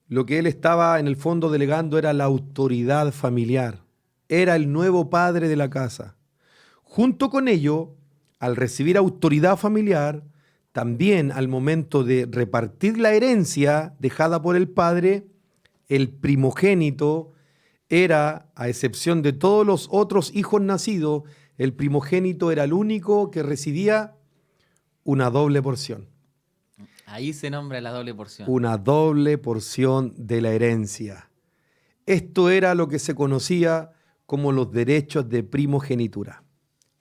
lo que él estaba en el fondo delegando era la autoridad familiar, era el nuevo padre de la casa. Junto con ello, al recibir autoridad familiar, también al momento de repartir la herencia dejada por el padre, el primogénito era, a excepción de todos los otros hijos nacidos, el primogénito era el único que recibía una doble porción. Ahí se nombra la doble porción. Una doble porción de la herencia. Esto era lo que se conocía como los derechos de primogenitura.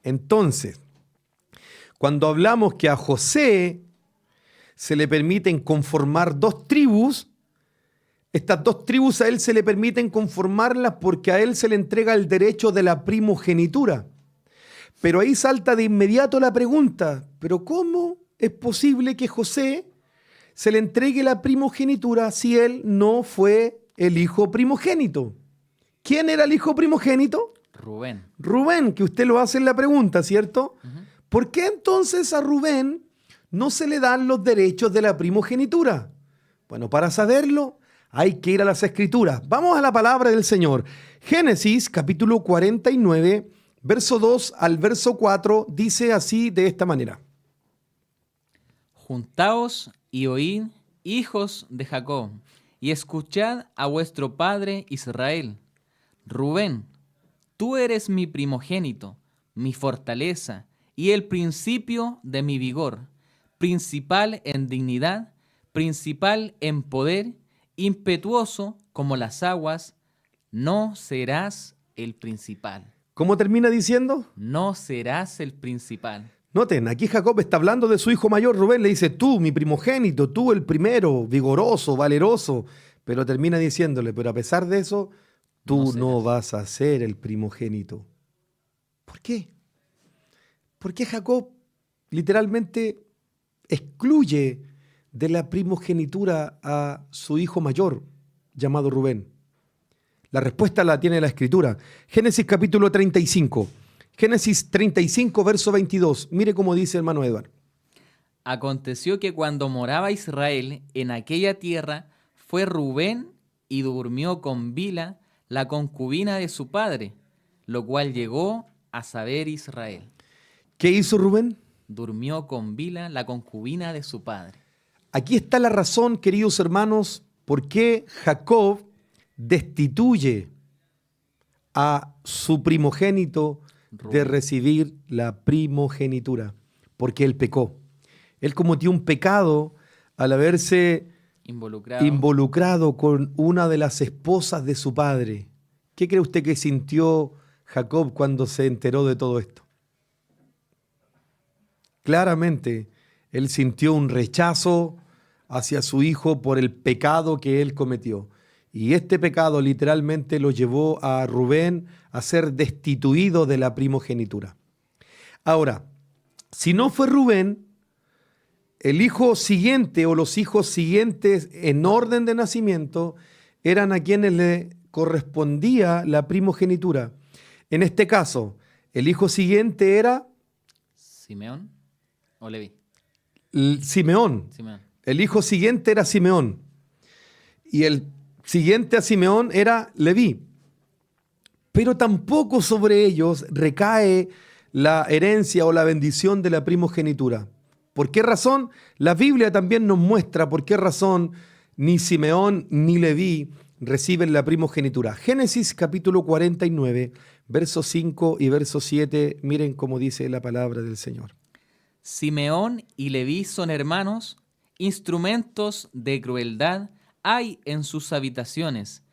Entonces, cuando hablamos que a José se le permiten conformar 2 tribus, estas 2 tribus a él se le permiten conformarlas porque a él se le entrega el derecho de la primogenitura. Pero ahí salta de inmediato la pregunta, ¿pero cómo es posible que José se le entregue la primogenitura si él no fue el hijo primogénito? ¿Quién era el hijo primogénito? Rubén. Rubén, que usted lo hace en la pregunta, ¿cierto? Uh-huh. ¿Por qué entonces a Rubén no se le dan los derechos de la primogenitura? Bueno, para saberlo hay que ir a las Escrituras. Vamos a la palabra del Señor. Génesis capítulo 49, verso 2 al verso 4, dice así de esta manera. Juntaos y oíd, hijos de Jacob, y escuchad a vuestro padre Israel. Rubén, tú eres mi primogénito, mi fortaleza, y el principio de mi vigor, principal en dignidad, principal en poder, impetuoso como las aguas, no serás el principal. ¿Cómo termina diciendo? No serás el principal. Noten, aquí Jacob está hablando de su hijo mayor, Rubén le dice, tú, mi primogénito, tú el primero, vigoroso, valeroso, pero termina diciéndole, pero a pesar de eso, tú no vas a ser el primogénito. ¿Por qué? Porque Jacob literalmente excluye de la primogenitura a su hijo mayor, llamado Rubén. La respuesta la tiene la Escritura. Génesis capítulo 35. Génesis 35, verso 22. Mire cómo dice hermano Edward. Aconteció que cuando moraba Israel en aquella tierra, fue Rubén y durmió con Bila, la concubina de su padre, lo cual llegó a saber Israel. ¿Qué hizo Rubén? Durmió con Bila, la concubina de su padre. Aquí está la razón, queridos hermanos, por qué Jacob destituye a su primogénito de Rubén. recibir la primogenitura, porque él pecó. Él cometió un pecado al haberse involucrado con una de las esposas de su padre. ¿Qué cree usted que sintió Jacob cuando se enteró de todo esto? Claramente, él sintió un rechazo hacia su hijo por el pecado que él cometió. Y este pecado literalmente lo llevó a Rubén a ser destituido de la primogenitura. Ahora, si no fue Rubén, el hijo siguiente o los hijos siguientes en orden de nacimiento eran a quienes le correspondía la primogenitura. En este caso, el hijo siguiente era ¿Simeón o Leví? Simeón. Simeón. El hijo siguiente era Simeón. Y el siguiente a Simeón era Leví. Pero tampoco sobre ellos recae la herencia o la bendición de la primogenitura. ¿Por qué razón? La Biblia también nos muestra por qué razón ni Simeón ni Leví reciben la primogenitura. Génesis capítulo 49, versos 5 y verso 7. Miren cómo dice la palabra del Señor. Simeón y Leví son hermanos, instrumentos de crueldad hay en sus habitaciones.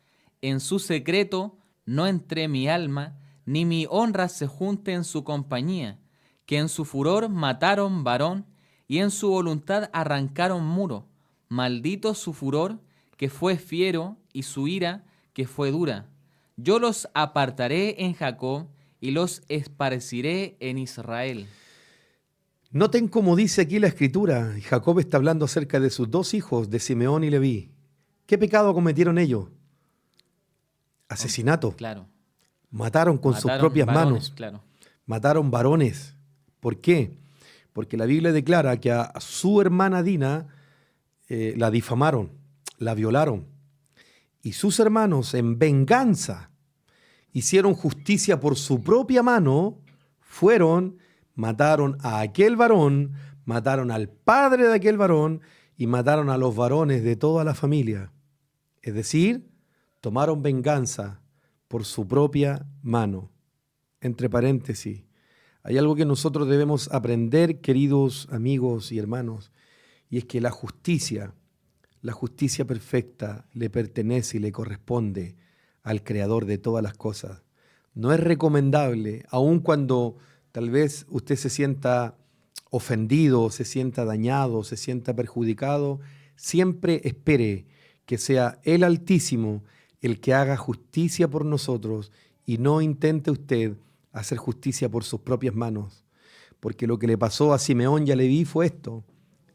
En su secreto no entré mi alma, ni mi honra se junte en su compañía, que en su furor mataron varón, y en su voluntad arrancaron muro. Maldito su furor, que fue fiero, y su ira, que fue dura. Yo los apartaré en Jacob, y los esparciré en Israel. Noten cómo dice aquí la Escritura. Jacob está hablando acerca de sus dos hijos, de Simeón y Leví. ¿Qué pecado cometieron ellos? Asesinato. Claro. Mataron con sus Mataron propias varones, manos. claro. Mataron varones. ¿Por qué? Porque la Biblia declara que a su hermana Dina la difamaron, la violaron. Y sus hermanos, en venganza, hicieron justicia por su propia mano, mataron a aquel varón, mataron al padre de aquel varón y mataron a los varones de toda la familia. Es decir, tomaron venganza por su propia mano. Entre paréntesis, hay algo que nosotros debemos aprender, queridos amigos y hermanos, y es que la justicia perfecta le pertenece y le corresponde al Creador de todas las cosas. No es recomendable, aun cuando tal vez usted se sienta ofendido, se sienta dañado, se sienta perjudicado, siempre espere que sea el Altísimo el que haga justicia por nosotros y no intente usted hacer justicia por sus propias manos. Porque lo que le pasó a Simeón y a Leví fue esto.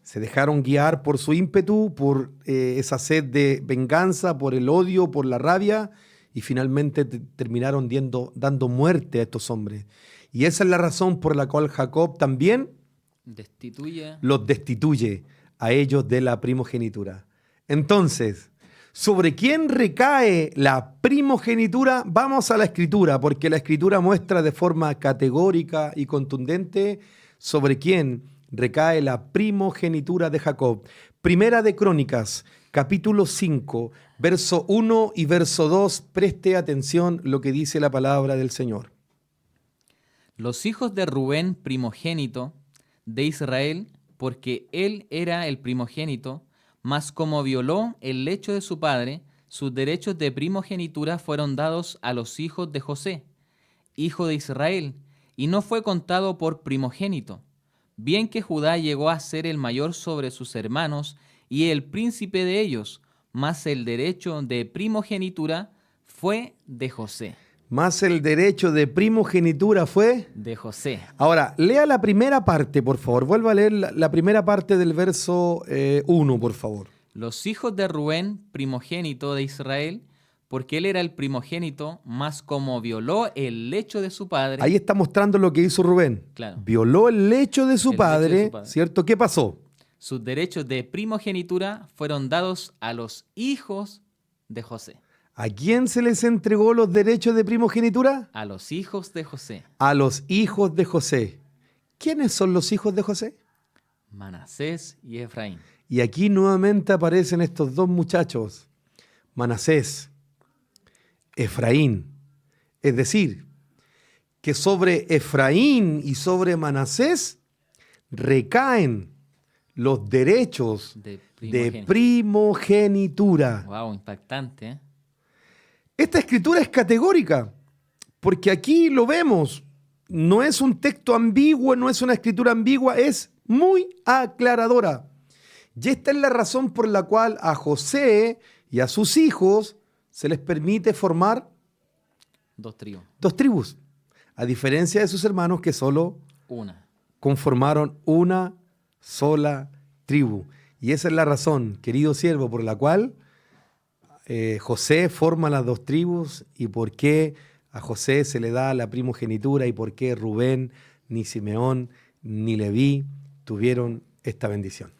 Se dejaron guiar por su ímpetu, por esa sed de venganza, por el odio, por la rabia, y finalmente terminaron dando muerte a estos hombres. Y esa es la razón por la cual Jacob también los destituye a ellos de la primogenitura. Entonces, ¿sobre quién recae la primogenitura? Vamos a la Escritura, porque la Escritura muestra de forma categórica y contundente sobre quién recae la primogenitura de Jacob. Primera de Crónicas, capítulo 5, verso 1 y verso 2. Preste atención lo que dice la palabra del Señor. Los hijos de Rubén, primogénito de Israel, porque él era el primogénito, mas como violó el lecho de su padre, sus derechos de primogenitura fueron dados a los hijos de José, hijo de Israel, y no fue contado por primogénito. Bien que Judá llegó a ser el mayor sobre sus hermanos y el príncipe de ellos, mas el derecho de primogenitura fue de José. Más el derecho de primogenitura fue De José. Ahora, lea la primera parte, por favor. Vuelva a leer la primera parte del verso 1, por favor. Los hijos de Rubén, primogénito de Israel, porque él era el primogénito, mas como violó el lecho de su padre. Ahí está mostrando lo que hizo Rubén. Claro. Violó el lecho de su El lecho de padre, su padre. ¿cierto? ¿Qué pasó? Sus derechos de primogenitura fueron dados a los hijos de José. ¿A quién se les entregó los derechos de primogenitura? A los hijos de José. A los hijos de José. ¿Quiénes son los hijos de José? Manasés y Efraín. Y aquí nuevamente aparecen estos dos muchachos, Manasés, Efraín. Es decir, que sobre Efraín y sobre Manasés recaen los derechos de primogenitura. Wow, impactante, ¿eh? Esta escritura es categórica, porque aquí lo vemos. No es un texto ambiguo, no es una escritura ambigua, es muy aclaradora. Y esta es la razón por la cual a José y a sus hijos se les permite formar dos tribus, a diferencia de sus hermanos que solo conformaron una sola tribu. Y esa es la razón, querido siervo, por la cual José forma las dos tribus y por qué a José se le da la primogenitura y por qué Rubén, ni Simeón, ni Leví tuvieron esta bendición.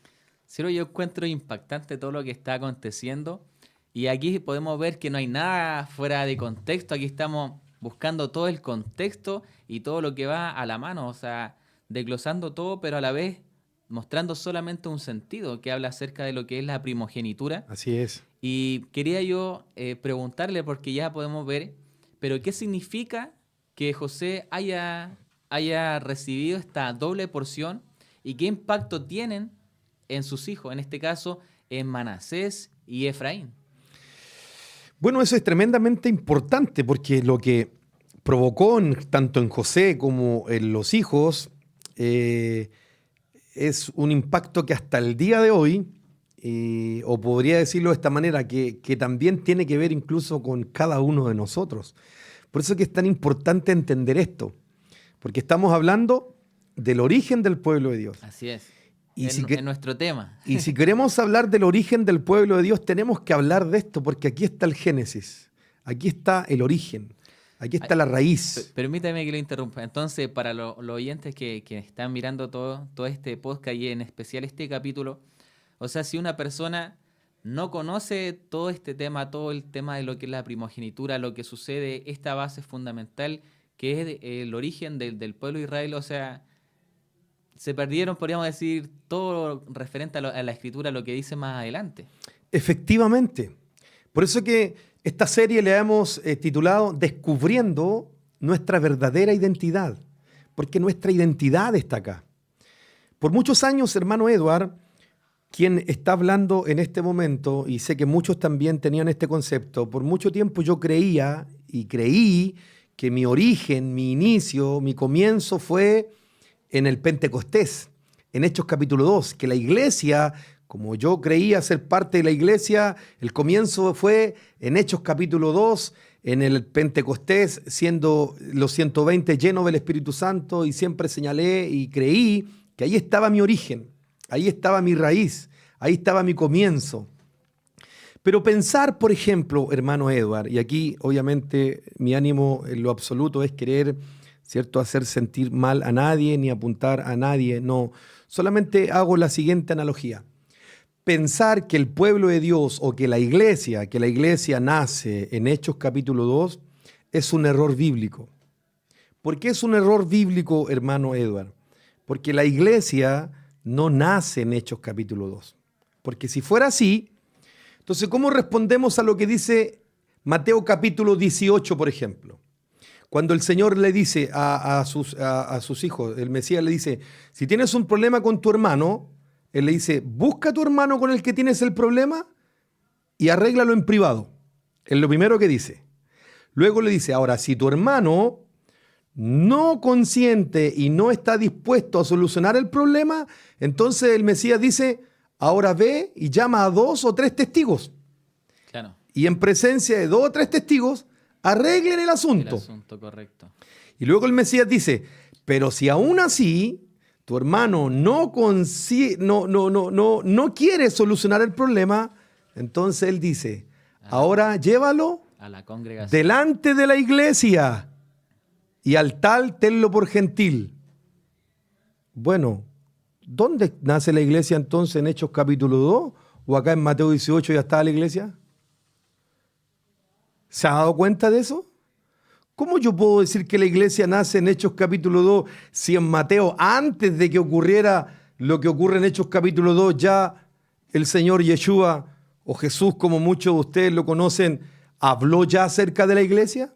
Ciro, yo encuentro impactante todo lo que está aconteciendo y aquí podemos ver que no hay nada fuera de contexto. Aquí estamos buscando todo el contexto y todo lo que va a la mano, o sea, desglosando todo, pero a la vez mostrando solamente un sentido que habla acerca de lo que es la primogenitura. Así es. Y quería yo preguntarle, porque ya podemos ver, pero ¿qué significa que José haya recibido esta doble porción y qué impacto tienen en sus hijos, en este caso en Manasés y Efraín? Bueno, eso es tremendamente importante porque lo que provocó tanto en José como en los hijos es un impacto que hasta el día de hoy, o podría decirlo de esta manera, que también tiene que ver incluso con cada uno de nosotros. Por eso es que es tan importante entender esto, porque estamos hablando del origen del pueblo de Dios. Así es, y en nuestro tema. Y si queremos hablar del origen del pueblo de Dios, tenemos que hablar de esto, porque aquí está el Génesis, aquí está el origen, aquí está la raíz. Permítame que lo interrumpa. Entonces, para los oyentes que están mirando todo este podcast y en especial este capítulo, o sea, si una persona no conoce todo este tema, todo el tema de lo que es la primogenitura, lo que sucede, esta base fundamental que es el origen del pueblo de Israel, o sea, se perdieron, podríamos decir, todo referente a la escritura, lo que dice más adelante. Efectivamente. Por eso que esta serie le hemos titulado Descubriendo nuestra verdadera identidad, porque nuestra identidad está acá. Por muchos años, hermano Edward, quien está hablando en este momento, y sé que muchos también tenían este concepto, por mucho tiempo yo creía y creí que mi origen, mi inicio, mi comienzo fue en el Pentecostés, en Hechos capítulo 2, que la iglesia, como yo creía ser parte de la iglesia, el comienzo fue en Hechos capítulo 2, en el Pentecostés, siendo los 120 llenos del Espíritu Santo, y siempre señalé y creí que ahí estaba mi origen, ahí estaba mi raíz, ahí estaba mi comienzo. Pero pensar, por ejemplo, hermano Edward, y aquí obviamente mi ánimo en lo absoluto es querer, ¿cierto?, hacer sentir mal a nadie ni apuntar a nadie, no. Solamente hago la siguiente analogía. Pensar que el pueblo de Dios o que la iglesia nace en Hechos capítulo 2 es un error bíblico. ¿Por qué es un error bíblico, hermano Edward? Porque la iglesia no nace en Hechos capítulo 2. Porque si fuera así, entonces ¿cómo respondemos a lo que dice Mateo capítulo 18, por ejemplo? Cuando el Señor le dice a sus hijos, el Mesías le dice, si tienes un problema con tu hermano, Él le dice, busca a tu hermano con el que tienes el problema y arréglalo en privado. Es lo primero que dice. Luego le dice, ahora, si tu hermano no consiente y no está dispuesto a solucionar el problema, entonces el Mesías dice, ahora ve y llama a 2 o 3 testigos. Claro. Y en presencia de 2 o 3 testigos, arreglen el asunto. El asunto, correcto. Y luego el Mesías dice, pero si aún así tu hermano no quiere solucionar el problema, entonces él dice, ahora llévalo a la congregación, delante de la iglesia y al tal tenlo por gentil. Bueno, ¿dónde nace la iglesia entonces en Hechos capítulo 2? ¿O acá en Mateo 18 ya está la iglesia? ¿Se ha dado cuenta de eso? ¿Cómo yo puedo decir que la iglesia nace en Hechos capítulo 2 si en Mateo, antes de que ocurriera lo que ocurre en Hechos capítulo 2, ya el Señor Yeshua o Jesús, como muchos de ustedes lo conocen, habló ya acerca de la iglesia?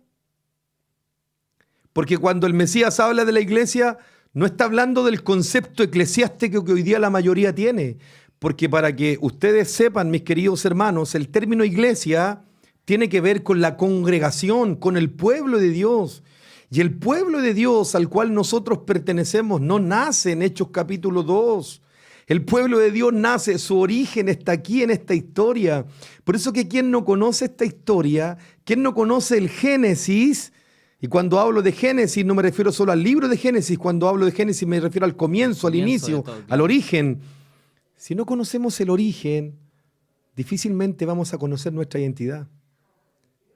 Porque cuando el Mesías habla de la iglesia, no está hablando del concepto eclesiástico que hoy día la mayoría tiene. Porque para que ustedes sepan, mis queridos hermanos, el término iglesia tiene que ver con la congregación, con el pueblo de Dios. Y el pueblo de Dios al cual nosotros pertenecemos no nace en Hechos capítulo 2. El pueblo de Dios nace, su origen está aquí en esta historia. Por eso que quien no conoce esta historia, quien no conoce el Génesis, y cuando hablo de Génesis no me refiero solo al libro de Génesis, cuando hablo de Génesis me refiero al comienzo, al inicio, al origen. Si no conocemos el origen, difícilmente vamos a conocer nuestra identidad.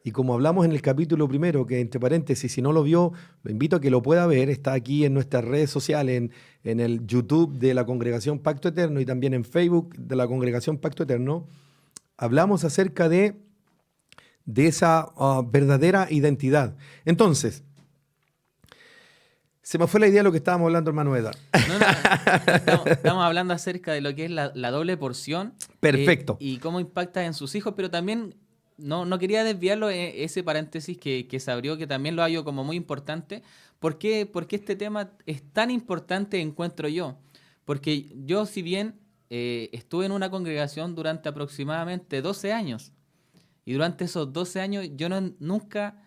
Y como hablamos en el capítulo primero, que entre paréntesis, si no lo vio, lo invito a que lo pueda ver, está aquí en nuestras redes sociales, en el YouTube de la Congregación Pacto Eterno y también en Facebook de la Congregación Pacto Eterno, hablamos acerca de esa verdadera identidad. Entonces, se me fue la idea de lo que estábamos hablando, hermano Eda. Estamos hablando acerca de lo que es la doble porción. Perfecto. Y cómo impacta en sus hijos, pero también no quería desviarlo ese paréntesis que se abrió, que también lo hallo como muy importante. ¿Por qué este tema es tan importante, encuentro yo? Porque yo, si bien estuve en una congregación durante aproximadamente 12 años, y durante esos 12 años yo nunca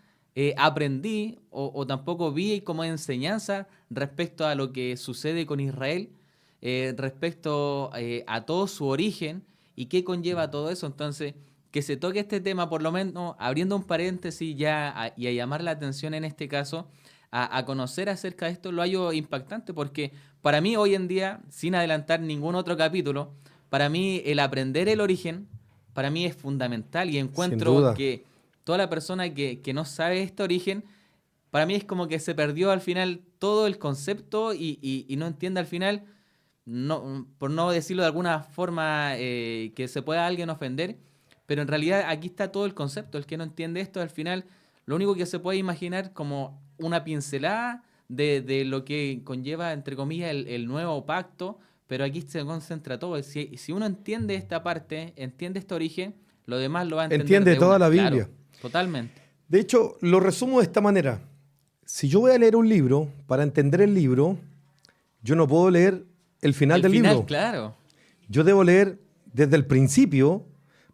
aprendí o tampoco vi como enseñanza respecto a lo que sucede con Israel, respecto a todo su origen y qué conlleva todo eso. Entonces, que se toque este tema, por lo menos abriendo un paréntesis ya y a llamar la atención en este caso, a conocer acerca de esto, lo hallo impactante, porque para mí hoy en día, sin adelantar ningún otro capítulo, para mí el aprender el origen, para mí es fundamental, y encuentro que toda la persona que no sabe este origen, para mí es como que se perdió al final todo el concepto y no entiende al final, no, por no decirlo de alguna forma que se pueda alguien ofender, pero en realidad aquí está todo el concepto. El que no entiende esto, al final, lo único que se puede imaginar como una pincelada de lo que conlleva, entre comillas, el nuevo pacto, pero aquí se concentra todo. Si uno entiende esta parte, entiende este origen, lo demás lo va a entender. Entiende toda la Biblia. Claro, totalmente. De hecho, lo resumo de esta manera. Si yo voy a leer un libro, para entender el libro, yo no puedo leer el final del libro. Claro. Yo debo leer desde el principio,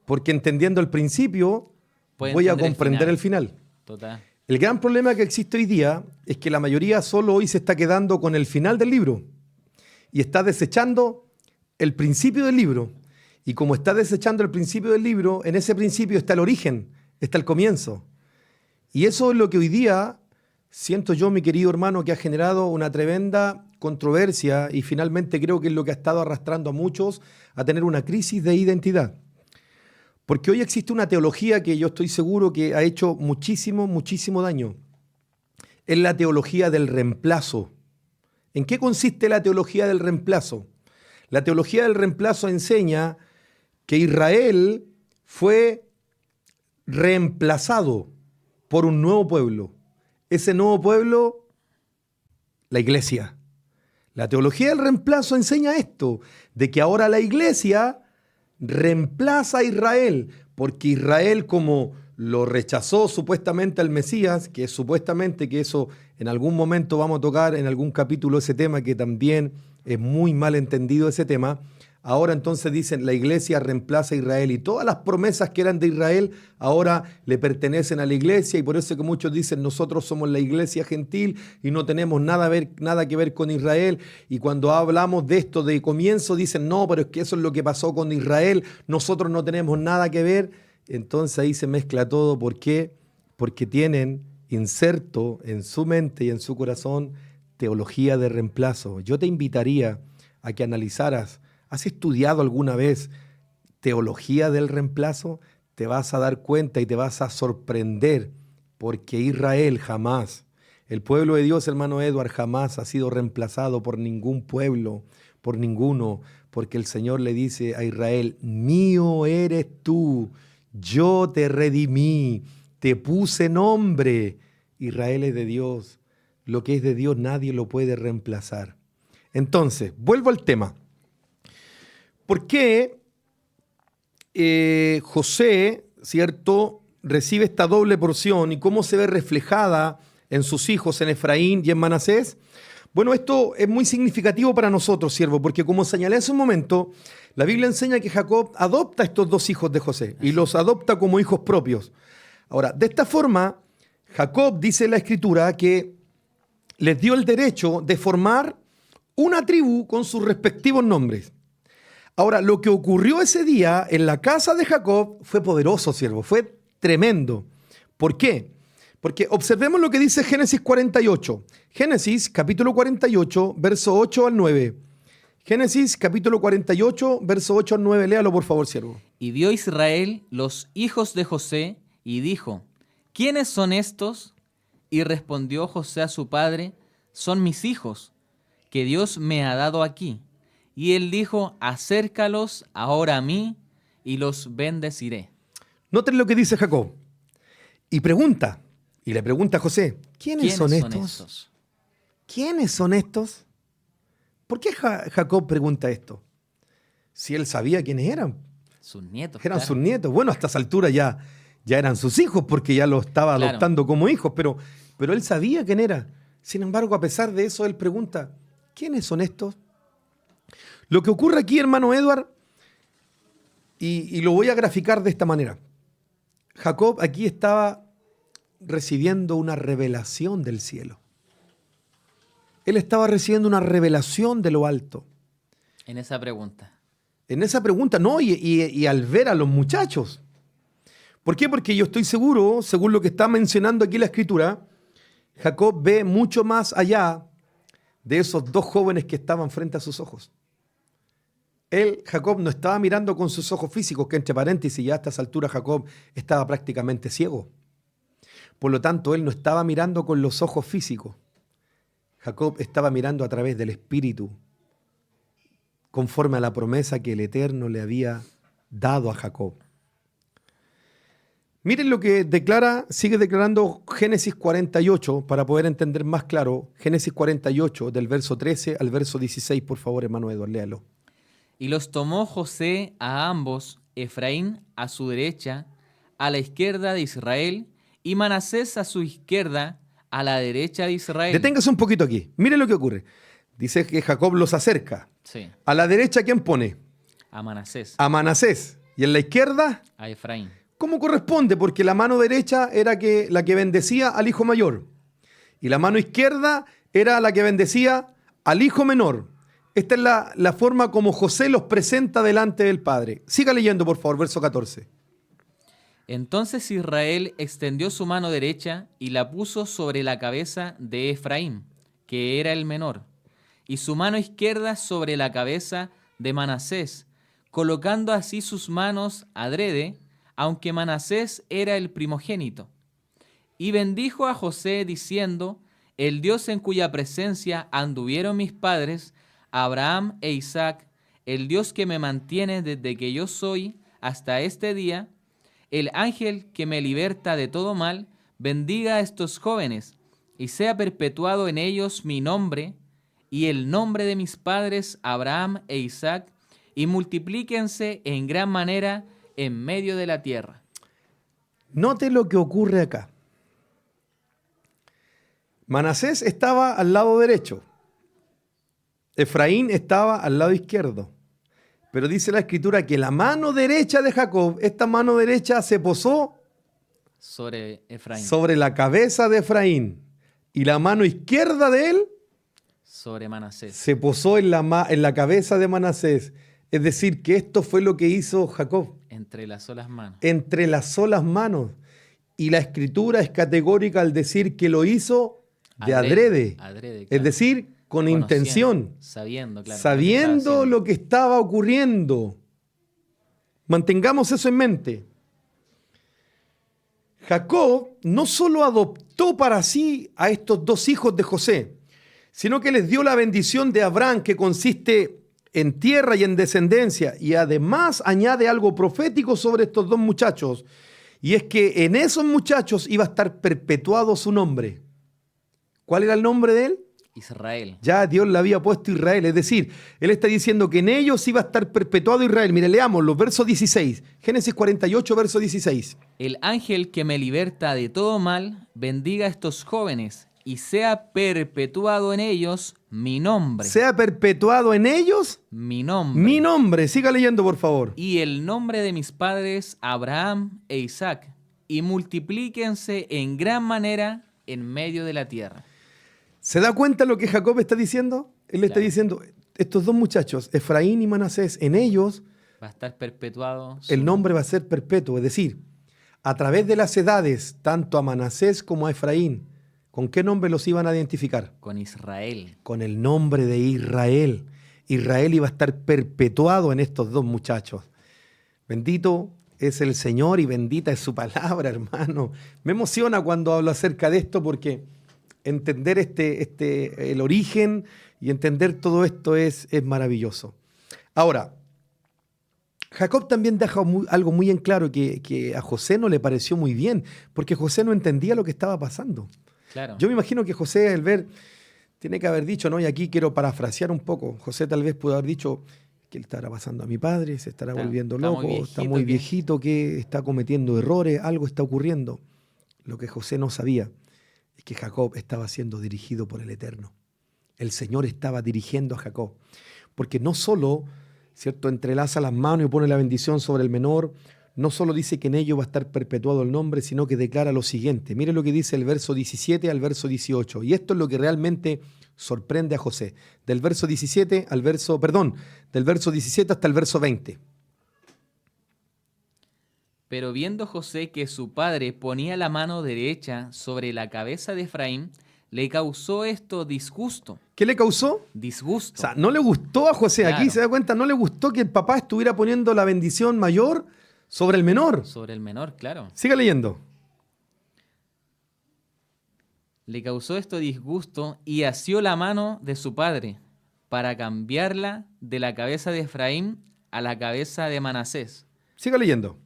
porque entendiendo el principio voy a comprender el final. Total. El gran problema que existe hoy día es que la mayoría solo hoy se está quedando con el final del libro y está desechando el principio del libro. Y como está desechando el principio del libro, en ese principio está el origen, está el comienzo. Y eso es lo que hoy día siento yo, mi querido hermano, que ha generado una tremenda controversia y finalmente creo que es lo que ha estado arrastrando a muchos a tener una crisis de identidad. Porque hoy existe una teología que yo estoy seguro que ha hecho muchísimo, muchísimo daño. Es la teología del reemplazo. ¿En qué consiste la teología del reemplazo? La teología del reemplazo enseña que Israel fue reemplazado por un nuevo pueblo. Ese nuevo pueblo, la iglesia. La teología del reemplazo enseña esto, de que ahora la iglesia reemplaza a Israel, porque Israel, como lo rechazó supuestamente al Mesías, que es supuestamente, que eso en algún momento vamos a tocar en algún capítulo ese tema, que también es muy mal entendido ese tema, ahora entonces dicen la iglesia reemplaza a Israel y todas las promesas que eran de Israel ahora le pertenecen a la iglesia, y por eso que muchos dicen nosotros somos la iglesia gentil y no tenemos nada que ver con Israel, y cuando hablamos de esto de comienzo dicen no, pero es que eso es lo que pasó con Israel, nosotros no tenemos nada que ver. Entonces ahí se mezcla todo. ¿Por qué? Porque tienen inserto en su mente y en su corazón teología de reemplazo. Yo te invitaría a que analizaras. ¿Has estudiado alguna vez teología del reemplazo? Te vas a dar cuenta y te vas a sorprender, porque Israel jamás, el pueblo de Dios, hermano Edward, jamás ha sido reemplazado por ningún pueblo, por ninguno, porque el Señor le dice a Israel, mío eres tú, yo te redimí, te puse nombre. Israel es de Dios, lo que es de Dios nadie lo puede reemplazar. Entonces, vuelvo al tema. ¿Por qué José, cierto, recibe esta doble porción y cómo se ve reflejada en sus hijos, en Efraín y en Manasés. Bueno, esto es muy significativo para nosotros, siervo, porque como señalé hace un momento, la Biblia enseña que Jacob adopta a estos dos hijos de José y los adopta como hijos propios. Ahora, de esta forma, Jacob dice en la Escritura que les dio el derecho de formar una tribu con sus respectivos nombres. Ahora, lo que ocurrió ese día en la casa de Jacob fue poderoso, siervo, fue tremendo. ¿Por qué? Porque observemos lo que dice Génesis 48. Génesis capítulo 48, verso 8 al 9. Génesis capítulo 48, verso 8 al 9. Léalo por favor, siervo. Y vio Israel los hijos de José y dijo, ¿quiénes son estos? Y respondió José a su padre, son mis hijos, que Dios me ha dado aquí. Y él dijo, acércalos ahora a mí y los bendeciré. Noten lo que dice Jacob. Y pregunta, y le pregunta a José, ¿quiénes son estos? ¿Quiénes son estos? ¿Por qué Jacob pregunta esto? Si él sabía quiénes eran. Sus nietos. Eran claro. sus nietos. Bueno, a estas alturas ya eran sus hijos porque ya los estaba adoptando como hijos, pero él sabía quién era. Sin embargo, a pesar de eso, él pregunta, ¿quiénes son estos? Lo que ocurre aquí, hermano Edward, y lo voy a graficar de esta manera. Jacob aquí estaba recibiendo una revelación del cielo. Él estaba recibiendo una revelación de lo alto. En esa pregunta. En esa pregunta, no, y al ver a los muchachos. ¿Por qué? Porque yo estoy seguro, según lo que está mencionando aquí la Escritura, Jacob ve mucho más allá de esos dos jóvenes que estaban frente a sus ojos. Jacob, no estaba mirando con sus ojos físicos, que entre paréntesis, ya a estas alturas Jacob estaba prácticamente ciego. Por lo tanto, él no estaba mirando con los ojos físicos. Jacob estaba mirando a través del Espíritu, conforme a la promesa que el Eterno le había dado a Jacob. Miren lo que sigue declarando Génesis 48, para poder entender más claro. Génesis 48, del verso 13 al verso 16, por favor, hermano Eduardo, léalo. Y los tomó José a ambos, Efraín a su derecha, a la izquierda de Israel, y Manasés a su izquierda, a la derecha de Israel. Deténgase un poquito aquí. Mire lo que ocurre. Dice que Jacob los acerca. Sí. A la derecha, ¿quién pone? A Manasés. A Manasés. Y en la izquierda, A Efraín. ¿cómo corresponde? Porque la mano derecha era la que bendecía al hijo mayor. Y la mano izquierda era la que bendecía al hijo menor. Esta es la forma como José los presenta delante del Padre. Siga leyendo, por favor, verso 14. Entonces Israel extendió su mano derecha y la puso sobre la cabeza de Efraín, que era el menor, y su mano izquierda sobre la cabeza de Manasés, colocando así sus manos adrede, aunque Manasés era el primogénito. Y bendijo a José diciendo, el Dios en cuya presencia anduvieron mis padres, Abraham e Isaac, el Dios que me mantiene desde que yo soy hasta este día, el ángel que me liberta de todo mal, bendiga a estos jóvenes, y sea perpetuado en ellos mi nombre, y el nombre de mis padres Abraham e Isaac, y multiplíquense en gran manera en medio de la tierra. Note lo que ocurre acá. Manasés estaba al lado derecho. Efraín estaba al lado izquierdo. Pero dice la Escritura que la mano derecha de Jacob, esta mano derecha se posó sobre Efraín. Sobre la cabeza de Efraín. Y la mano izquierda de él sobre Manasés. Se posó en la cabeza de Manasés. Es decir, que esto fue lo que hizo Jacob. Entrelazó las manos. Entrelazó las manos. Y la Escritura es categórica al decir que lo hizo de adrede. Claro. Es decir, con intención. Sabiendo, claro. Sabiendo lo que estaba ocurriendo. Mantengamos eso en mente. Jacob no solo adoptó para sí a estos dos hijos de José, sino que les dio la bendición de Abraham, que consiste en tierra y en descendencia, y además añade algo profético sobre estos dos muchachos, y es que en esos muchachos iba a estar perpetuado su nombre. ¿Cuál era el nombre de él? Israel. Ya Dios le había puesto Israel. Es decir, Él está diciendo que en ellos iba a estar perpetuado Israel. Mire, leamos los versos 16. Génesis 48, verso 16. El ángel que me liberta de todo mal, bendiga a estos jóvenes y sea perpetuado en ellos mi nombre. Sea perpetuado en ellos Mi nombre. mi nombre. Siga leyendo, por favor. Y el nombre de mis padres Abraham e Isaac, y multiplíquense en gran manera en medio de la tierra. ¿Se da cuenta lo que Jacob está diciendo? Él está Claro. diciendo, estos dos muchachos, Efraín y Manasés, en ellos Va a estar perpetuado. el nombre va a ser perpetuo. Es decir, a través de las edades, tanto a Manasés como a Efraín, ¿con qué nombre los iban a identificar? Con Israel. Con el nombre de Israel. Israel iba a estar perpetuado en estos dos muchachos. Bendito es el Señor y bendita es su palabra, hermano. Me emociona cuando hablo acerca de esto porque entender el origen y entender todo esto es maravilloso. Ahora, Jacob también deja algo muy en claro que a José no le pareció muy bien, porque José no entendía lo que estaba pasando. Claro. Yo me imagino que José, al ver, tiene que haber dicho, ¿no? Y aquí quiero parafrasear un poco. José tal vez pudo haber dicho, ¿qué le estará pasando a mi padre? ¿Se estará Claro, volviendo está muy loco? viejito, ¿Está muy ¿qué? viejito? ¿Que está cometiendo errores? Algo está ocurriendo. Lo que José no sabía es que Jacob estaba siendo dirigido por el Eterno. El Señor estaba dirigiendo a Jacob. Porque no solo, ¿cierto?, entrelaza las manos y pone la bendición sobre el menor, no solo dice que en ello va a estar perpetuado el nombre, sino que declara lo siguiente. Mire lo que dice el verso 17 al verso 18. Y esto es lo que realmente sorprende a José. Del verso 17 al verso, del verso 17 hasta el verso 20. Pero viendo José que su padre ponía la mano derecha sobre la cabeza de Efraín, le causó esto disgusto. ¿Qué le causó? Disgusto. O sea, no le gustó a José. Claro. Aquí se da cuenta, no le gustó que el papá estuviera poniendo la bendición mayor sobre el menor. Sobre el menor, claro. Siga leyendo. Le causó esto disgusto y asió la mano de su padre para cambiarla de la cabeza de Efraín a la cabeza de Manasés. Siga leyendo.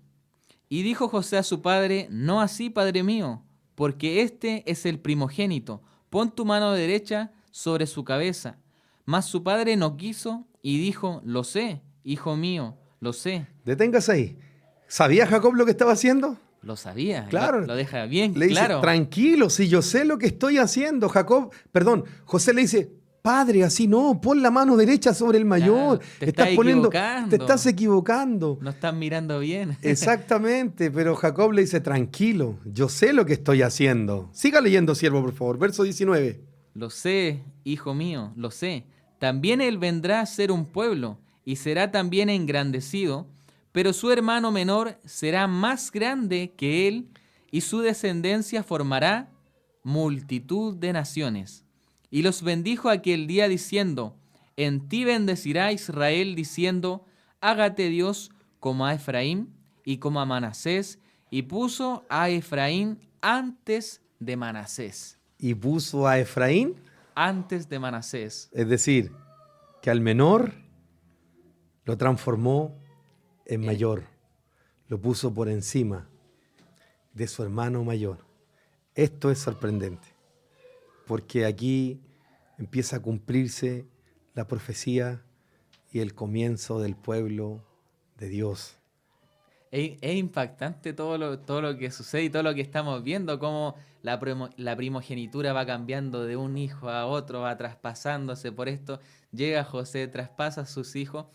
Y dijo José a su padre, no así, padre mío, porque este es el primogénito. Pon tu mano derecha sobre su cabeza. Mas su padre no quiso y dijo, lo sé, hijo mío, lo sé. Deténgase ahí. ¿Sabía Jacob lo que estaba haciendo? Lo sabía, Claro. lo deja bien Le dice, claro. tranquilo, si yo sé lo que estoy haciendo. José le dice, padre, así no, pon la mano derecha sobre el mayor. Claro, te estás equivocando. Te estás equivocando. No estás mirando bien. Exactamente, pero Jacob le dice, tranquilo, yo sé lo que estoy haciendo. Siga leyendo, siervo, por favor. Verso 19. Lo sé, hijo mío, lo sé. También él vendrá a ser un pueblo y será también engrandecido, pero su hermano menor será más grande que él y su descendencia formará multitud de naciones. Y los bendijo aquel día diciendo, en ti bendecirá Israel diciendo, hágate Dios como a Efraín y como a Manasés, y puso a Efraín antes de Manasés. Y puso a Efraín, Antes de Manasés. es decir, que al menor lo transformó en mayor. Lo puso por encima de su hermano mayor. Esto es sorprendente, porque aquí empieza a cumplirse la profecía y el comienzo del pueblo de Dios. Es impactante todo lo que sucede y todo lo que estamos viendo, cómo la primogenitura va cambiando de un hijo a otro, va traspasándose por esto. Llega José, traspasa a sus hijos.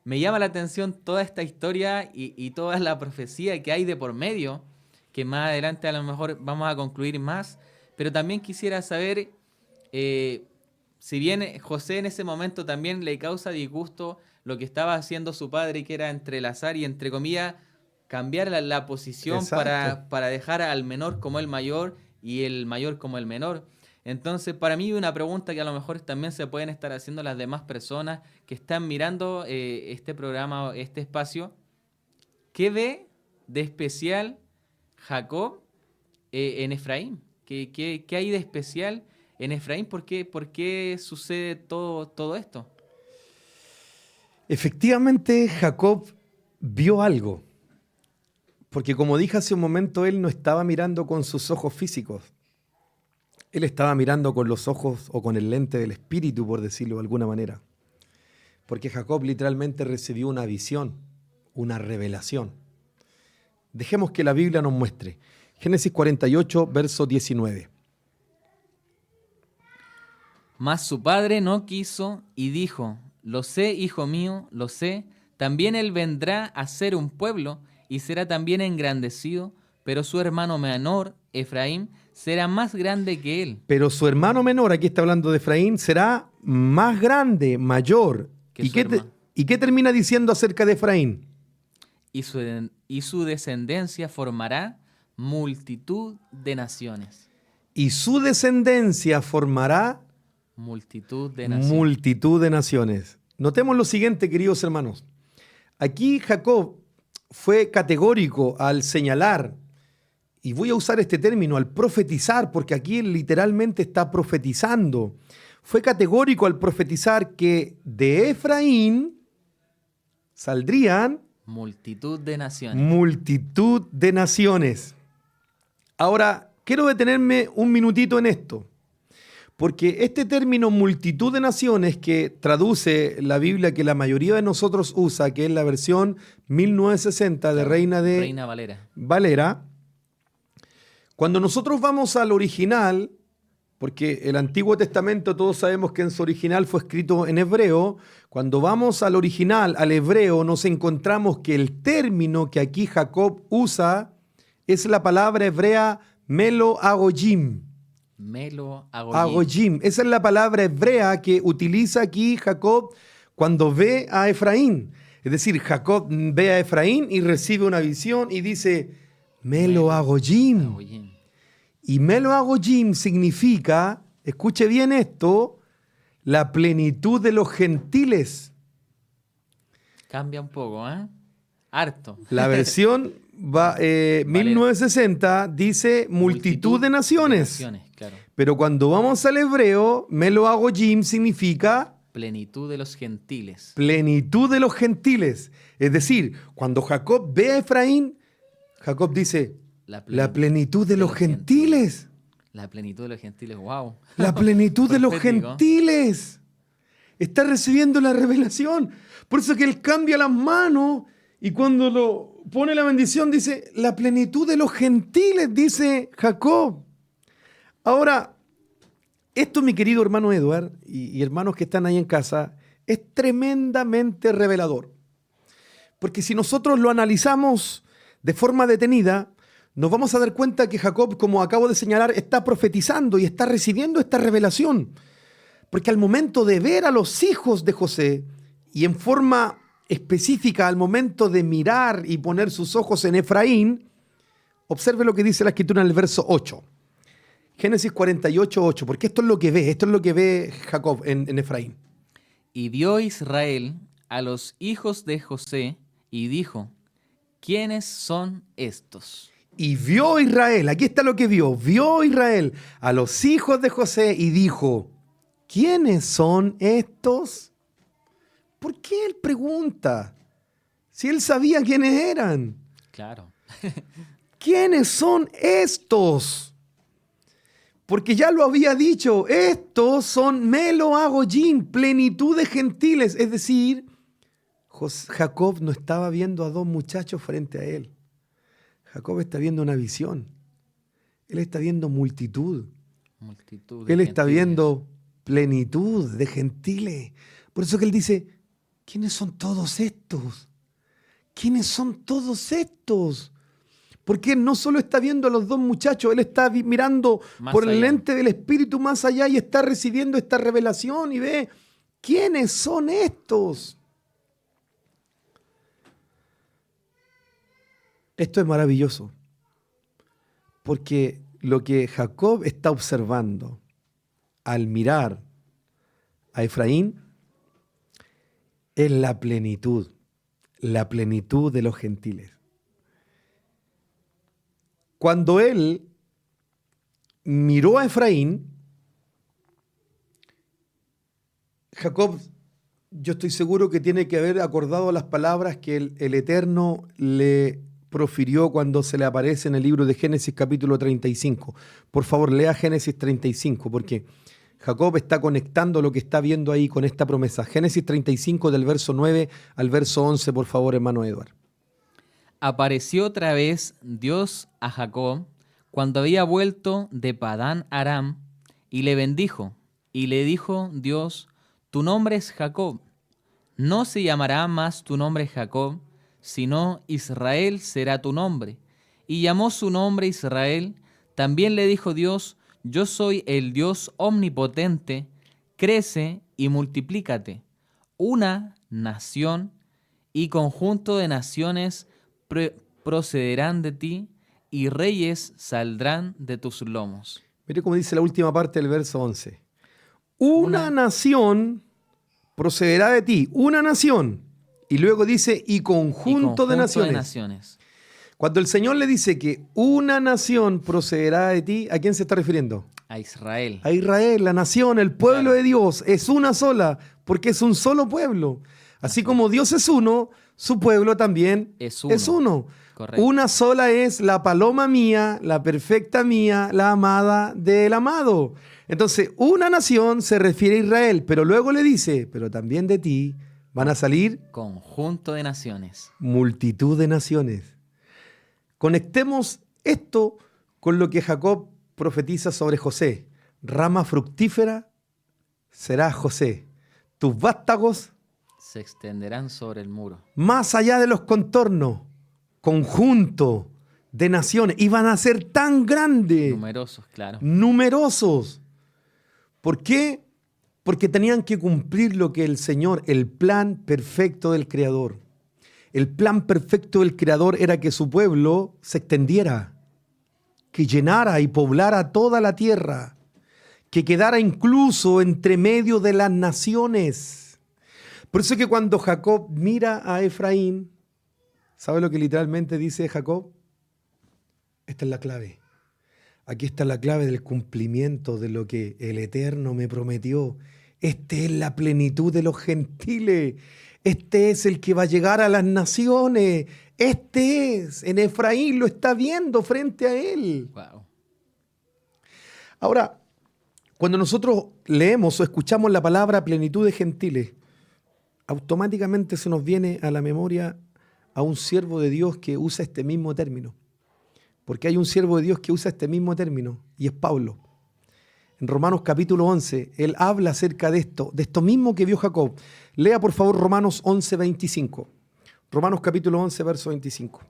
Me llama la atención toda esta historia y toda la profecía que hay de por medio, que más adelante a lo mejor vamos a concluir más, pero también quisiera saber, si bien José en ese momento también le causa disgusto lo que estaba haciendo su padre, que era entrelazar y, entre comillas, cambiar la posición Exacto. para dejar al menor como el mayor y el mayor como el menor. Entonces, para mí una pregunta que a lo mejor también se pueden estar haciendo las demás personas que están mirando este programa, este espacio, ¿qué ve de especial Jacob en Efraín? ¿Qué hay de especial en Efraín? ¿Por qué sucede todo esto? Efectivamente, Jacob vio algo, porque como dije hace un momento, él no estaba mirando con sus ojos físicos. Él estaba mirando con los ojos o con el lente del espíritu, por decirlo de alguna manera. Porque Jacob literalmente recibió una visión, una revelación. Dejemos que la Biblia nos muestre. Génesis 48, verso 19. Mas su padre no quiso y dijo: lo sé, hijo mío, lo sé. También él vendrá a ser un pueblo y será también engrandecido, pero su hermano menor, Efraín, será más grande que él. Pero su hermano menor, aquí está hablando de Efraín, será más grande, mayor. Que su hermano. ¿Y qué termina diciendo acerca de Efraín? Y su descendencia formará multitud de naciones. Y su descendencia formará Multitud de naciones. multitud de naciones. Notemos lo siguiente, queridos hermanos. Aquí Jacob fue categórico al señalar, y voy a usar este término, al profetizar, porque aquí él literalmente está profetizando. Fue categórico al profetizar que de Efraín saldrían multitud de naciones. multitud de naciones. Ahora, quiero detenerme un minutito en esto, porque este término multitud de naciones que traduce la Biblia que la mayoría de nosotros usa, que es la versión 1960 de Reina Valera. Valera, cuando nosotros vamos al original, porque el Antiguo Testamento todos sabemos que en su original fue escrito en hebreo, cuando vamos al original, al hebreo, nos encontramos que el término que aquí Jacob usa es la palabra hebrea melo agoyim. Melo Agoyim. Esa es la palabra hebrea que utiliza aquí Jacob cuando ve a Efraín. Es decir, Jacob ve a Efraín y recibe una visión y dice, Melo agoyim. Y Melo agoyim significa, escuche bien esto, la plenitud de los gentiles. Cambia un poco, ¿eh? Harto. La versión 1960 dice multitud de naciones. Claro. Pero cuando vamos al hebreo, Melo agoyim significa plenitud de los gentiles. Plenitud de los gentiles. Es decir, cuando Jacob ve a Efraín, Jacob dice, la plenitud de los gentiles. La plenitud de los gentiles, wow. La plenitud de los gentiles. Está recibiendo la revelación. Por eso que él cambia las manos y cuando lo pone la bendición dice, la plenitud de los gentiles, dice Jacob. Ahora, esto, mi querido hermano Edward y hermanos que están ahí en casa, es tremendamente revelador. Porque si nosotros lo analizamos de forma detenida, nos vamos a dar cuenta que Jacob, como acabo de señalar, está profetizando y está recibiendo esta revelación. Porque al momento de ver a los hijos de José, y en forma específica al momento de mirar y poner sus ojos en Efraín, observe lo que dice la Escritura en el verso 8. Génesis 48, 8, porque esto es lo que ve Jacob en Efraín. Y vio Israel a los hijos de José y dijo, ¿quiénes son estos? Y vio Israel, aquí está lo que vio Israel a los hijos de José y dijo, ¿quiénes son estos? ¿Por qué él pregunta? Si él sabía quiénes eran. Claro. ¿Quiénes son estos? Porque ya lo había dicho, estos son Melo agoyim, plenitud de gentiles. Es decir, Jacob no estaba viendo a dos muchachos frente a él. Jacob está viendo una visión. Él está viendo multitud. Él está viendo plenitud de gentiles. Por eso que él dice, ¿quiénes son todos estos? ¿Quiénes son todos estos? Porque él no solo está viendo a los dos muchachos, él está mirando más por el lente del Espíritu más allá y está recibiendo esta revelación y ve, ¿quiénes son estos? Esto es maravilloso, porque lo que Jacob está observando al mirar a Efraín es la plenitud de los gentiles. Cuando él miró a Efraín, Jacob, yo estoy seguro que tiene que haber acordado las palabras que el Eterno le profirió cuando se le aparece en el libro de Génesis capítulo 35. Por favor, lea Génesis 35, porque Jacob está conectando lo que está viendo ahí con esta promesa. Génesis 35 del verso 9 al verso 11, por favor, hermano Edward. Apareció otra vez Dios a Jacob cuando había vuelto de Padán Aram y le bendijo. Y le dijo Dios, tu nombre es Jacob. No se llamará más tu nombre Jacob, sino Israel será tu nombre. Y llamó su nombre Israel. También le dijo Dios, yo soy el Dios omnipotente, crece y multiplícate. Una nación y conjunto de naciones procederán de ti, y reyes saldrán de tus lomos. Mire cómo dice la última parte del verso 11. Una nación procederá de ti, una nación. Y luego dice, y conjunto de naciones. Cuando el Señor le dice que una nación procederá de ti, ¿a quién se está refiriendo? A Israel. A Israel, la nación, el pueblo de Dios, es una sola, porque es un solo pueblo. Así como Dios es uno, su pueblo también es uno. Correcto. Una sola es la paloma mía, la perfecta mía, la amada del amado. Entonces, una nación se refiere a Israel, pero luego le dice, pero también de ti van a salir conjunto de naciones. Multitud de naciones. Conectemos esto con lo que Jacob profetiza sobre José. Rama fructífera será José. Tus vástagos se extenderán sobre el muro. Más allá de los contornos, conjunto de naciones. Y van a ser tan grandes. Numerosos, claro. Numerosos. ¿Por qué? Porque tenían que cumplir lo que el Señor, el plan perfecto del Creador. El plan perfecto del Creador era que su pueblo se extendiera, que llenara y poblara toda la tierra, que quedara incluso entre medio de las naciones. Por eso es que cuando Jacob mira a Efraín, ¿sabe lo que literalmente dice Jacob? Esta es la clave. Aquí está la clave del cumplimiento de lo que el Eterno me prometió. Este es la plenitud de los gentiles. Este es el que va a llegar a las naciones. Este es. En Efraín lo está viendo frente a él. Wow. Ahora, cuando nosotros leemos o escuchamos la palabra plenitud de gentiles, automáticamente se nos viene a la memoria a un siervo de Dios que usa este mismo término. Porque hay un siervo de Dios que usa este mismo término, y es Pablo. En Romanos capítulo 11, él habla acerca de esto mismo que vio Jacob. Lea por favor Romanos 11, 25. Romanos capítulo 11, verso 25.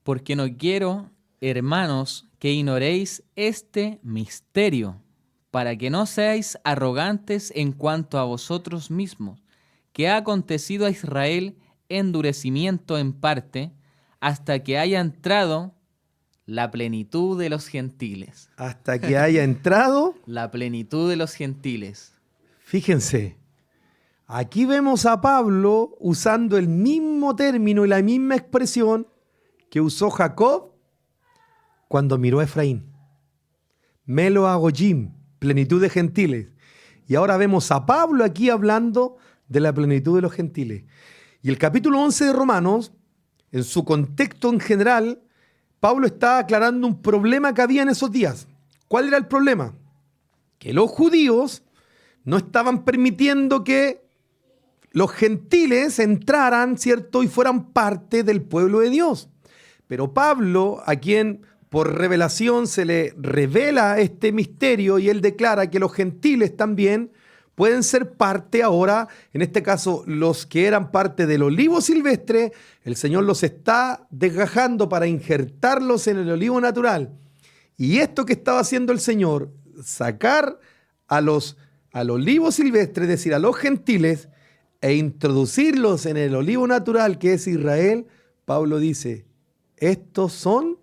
Porque no quiero, hermanos, que ignoréis este misterio, para que no seáis arrogantes en cuanto a vosotros mismos, que ha acontecido a Israel endurecimiento en parte, hasta que haya entrado la plenitud de los gentiles. Hasta que haya entrado la plenitud de los gentiles. Fíjense, aquí vemos a Pablo usando el mismo término y la misma expresión que usó Jacob cuando miró a Efraín. Melo agoyim, plenitud de gentiles. Y ahora vemos a Pablo aquí hablando de la plenitud de los gentiles. Y el capítulo 11 de Romanos, en su contexto en general, Pablo está aclarando un problema que había en esos días. ¿Cuál era el problema? Que los judíos no estaban permitiendo que los gentiles entraran, ¿cierto? Y fueran parte del pueblo de Dios. Pero Pablo, a quien por revelación se le revela este misterio y él declara que los gentiles también pueden ser parte ahora, en este caso los que eran parte del olivo silvestre, el Señor los está desgajando para injertarlos en el olivo natural. Y esto que estaba haciendo el Señor, sacar al olivo silvestre, es decir, a los gentiles, e introducirlos en el olivo natural que es Israel, Pablo dice, estos son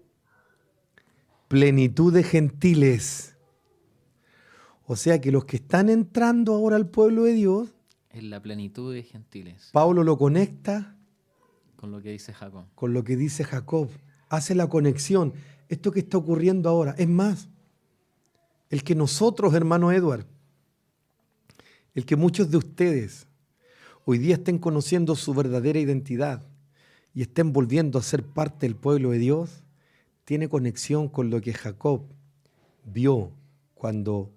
plenitud de gentiles. O sea que los que están entrando ahora al pueblo de Dios, en la plenitud de gentiles. Pablo lo conecta con lo que dice Jacob. Con lo que dice Jacob. Hace la conexión. Esto que está ocurriendo ahora. Es más, el que nosotros, hermano Edward, el que muchos de ustedes hoy día estén conociendo su verdadera identidad y estén volviendo a ser parte del pueblo de Dios, tiene conexión con lo que Jacob vio cuando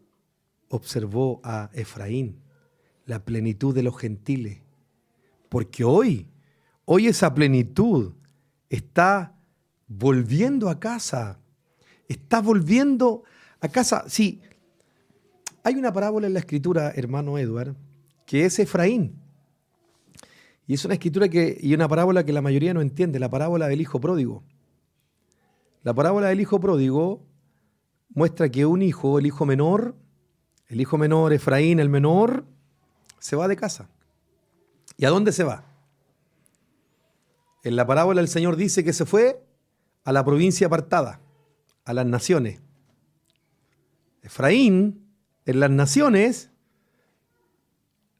observó a Efraín, la plenitud de los gentiles. Porque hoy esa plenitud está volviendo a casa. Está volviendo a casa. Sí, hay una parábola en la Escritura, hermano Edward, que es Efraín. Y es una escritura y una parábola que la mayoría no entiende, la parábola del hijo pródigo. La parábola del hijo pródigo muestra que un hijo, el hijo menor, Efraín, el menor, se va de casa. ¿Y a dónde se va? En la parábola el Señor dice que se fue a la provincia apartada, a las naciones. Efraín, en las naciones,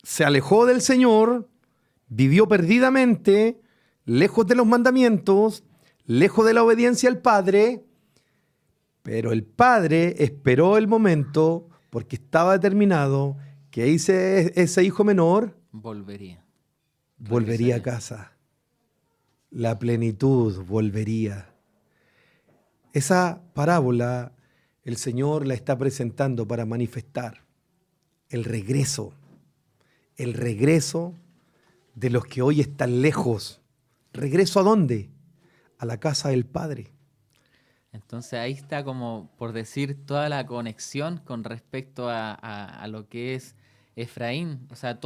se alejó del Señor, vivió perdidamente, lejos de los mandamientos, lejos de la obediencia al Padre, pero el Padre esperó el momento porque estaba determinado que ese hijo menor volvería a casa. La plenitud volvería. Esa parábola el Señor la está presentando para manifestar el regreso de los que hoy están lejos. ¿Regreso a dónde? A la casa del Padre. Entonces ahí está, como por decir, toda la conexión con respecto a lo que es Efraín. O sea,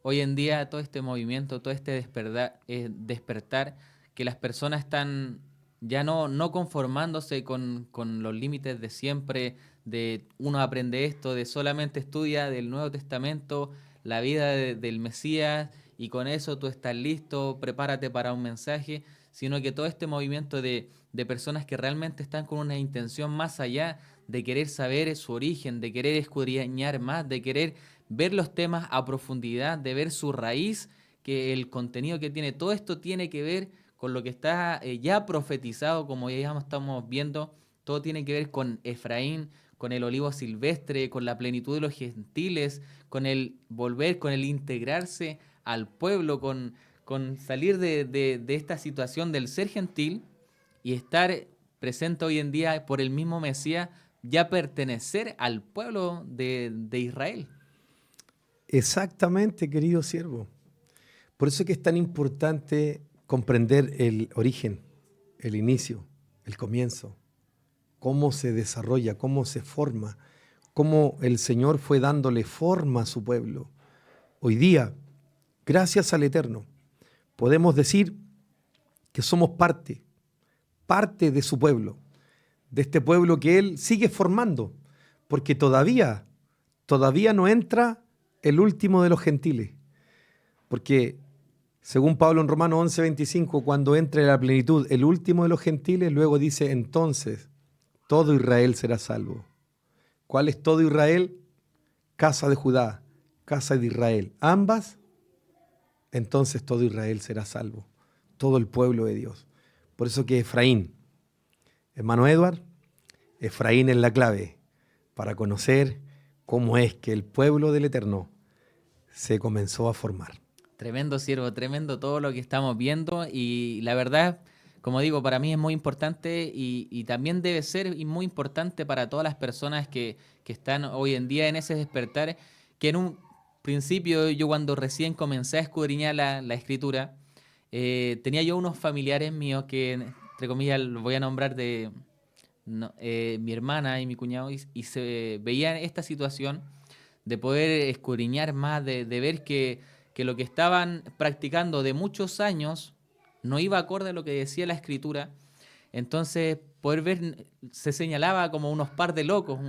hoy en día, todo este movimiento, todo este despertar, que las personas están ya no conformándose con los límites de siempre, de uno aprende esto, de solamente estudia del Nuevo Testamento, la vida del Mesías, y con eso tú estás listo, prepárate para un mensaje, sino que todo este movimiento de personas que realmente están con una intención más allá, de querer saber su origen, de querer escudriñar más, de querer ver los temas a profundidad, de ver su raíz, que el contenido que tiene, todo esto tiene que ver con lo que está ya profetizado, como ya estamos viendo, todo tiene que ver con Efraín, con el olivo silvestre, con la plenitud de los gentiles, con el volver, con el integrarse al pueblo, con salir de esta situación del ser gentil y estar presente hoy en día por el mismo Mesías, ya pertenecer al pueblo de Israel. Exactamente, querido siervo. Por eso es que es tan importante comprender el origen, el inicio, el comienzo, cómo se desarrolla, cómo se forma, cómo el Señor fue dándole forma a su pueblo. Hoy día, gracias al Eterno, podemos decir que somos parte de su pueblo, de este pueblo que Él sigue formando, porque todavía no entra el último de los gentiles, porque según Pablo en Romanos 11:25, cuando entre la plenitud el último de los gentiles, luego dice, entonces todo Israel será salvo. ¿Cuál es todo Israel? Casa de Judá, casa de Israel. Ambas, entonces todo Israel será salvo. Todo el pueblo de Dios. Por eso que Efraín, hermano Edward, Efraín es la clave para conocer cómo es que el pueblo del Eterno se comenzó a formar. Tremendo, siervo, tremendo todo lo que estamos viendo, y la verdad, como digo, para mí es muy importante y también debe ser muy importante para todas las personas que están hoy en día en ese despertar, que en un principio yo cuando recién comencé a escudriñar la escritura, tenía yo unos familiares míos que, entre comillas, los voy a nombrar mi hermana y mi cuñado, y se veía esta situación de poder escudriñar más, de ver que lo que estaban practicando de muchos años no iba acorde a lo que decía la escritura. Entonces, poder ver, se señalaba como unos par de locos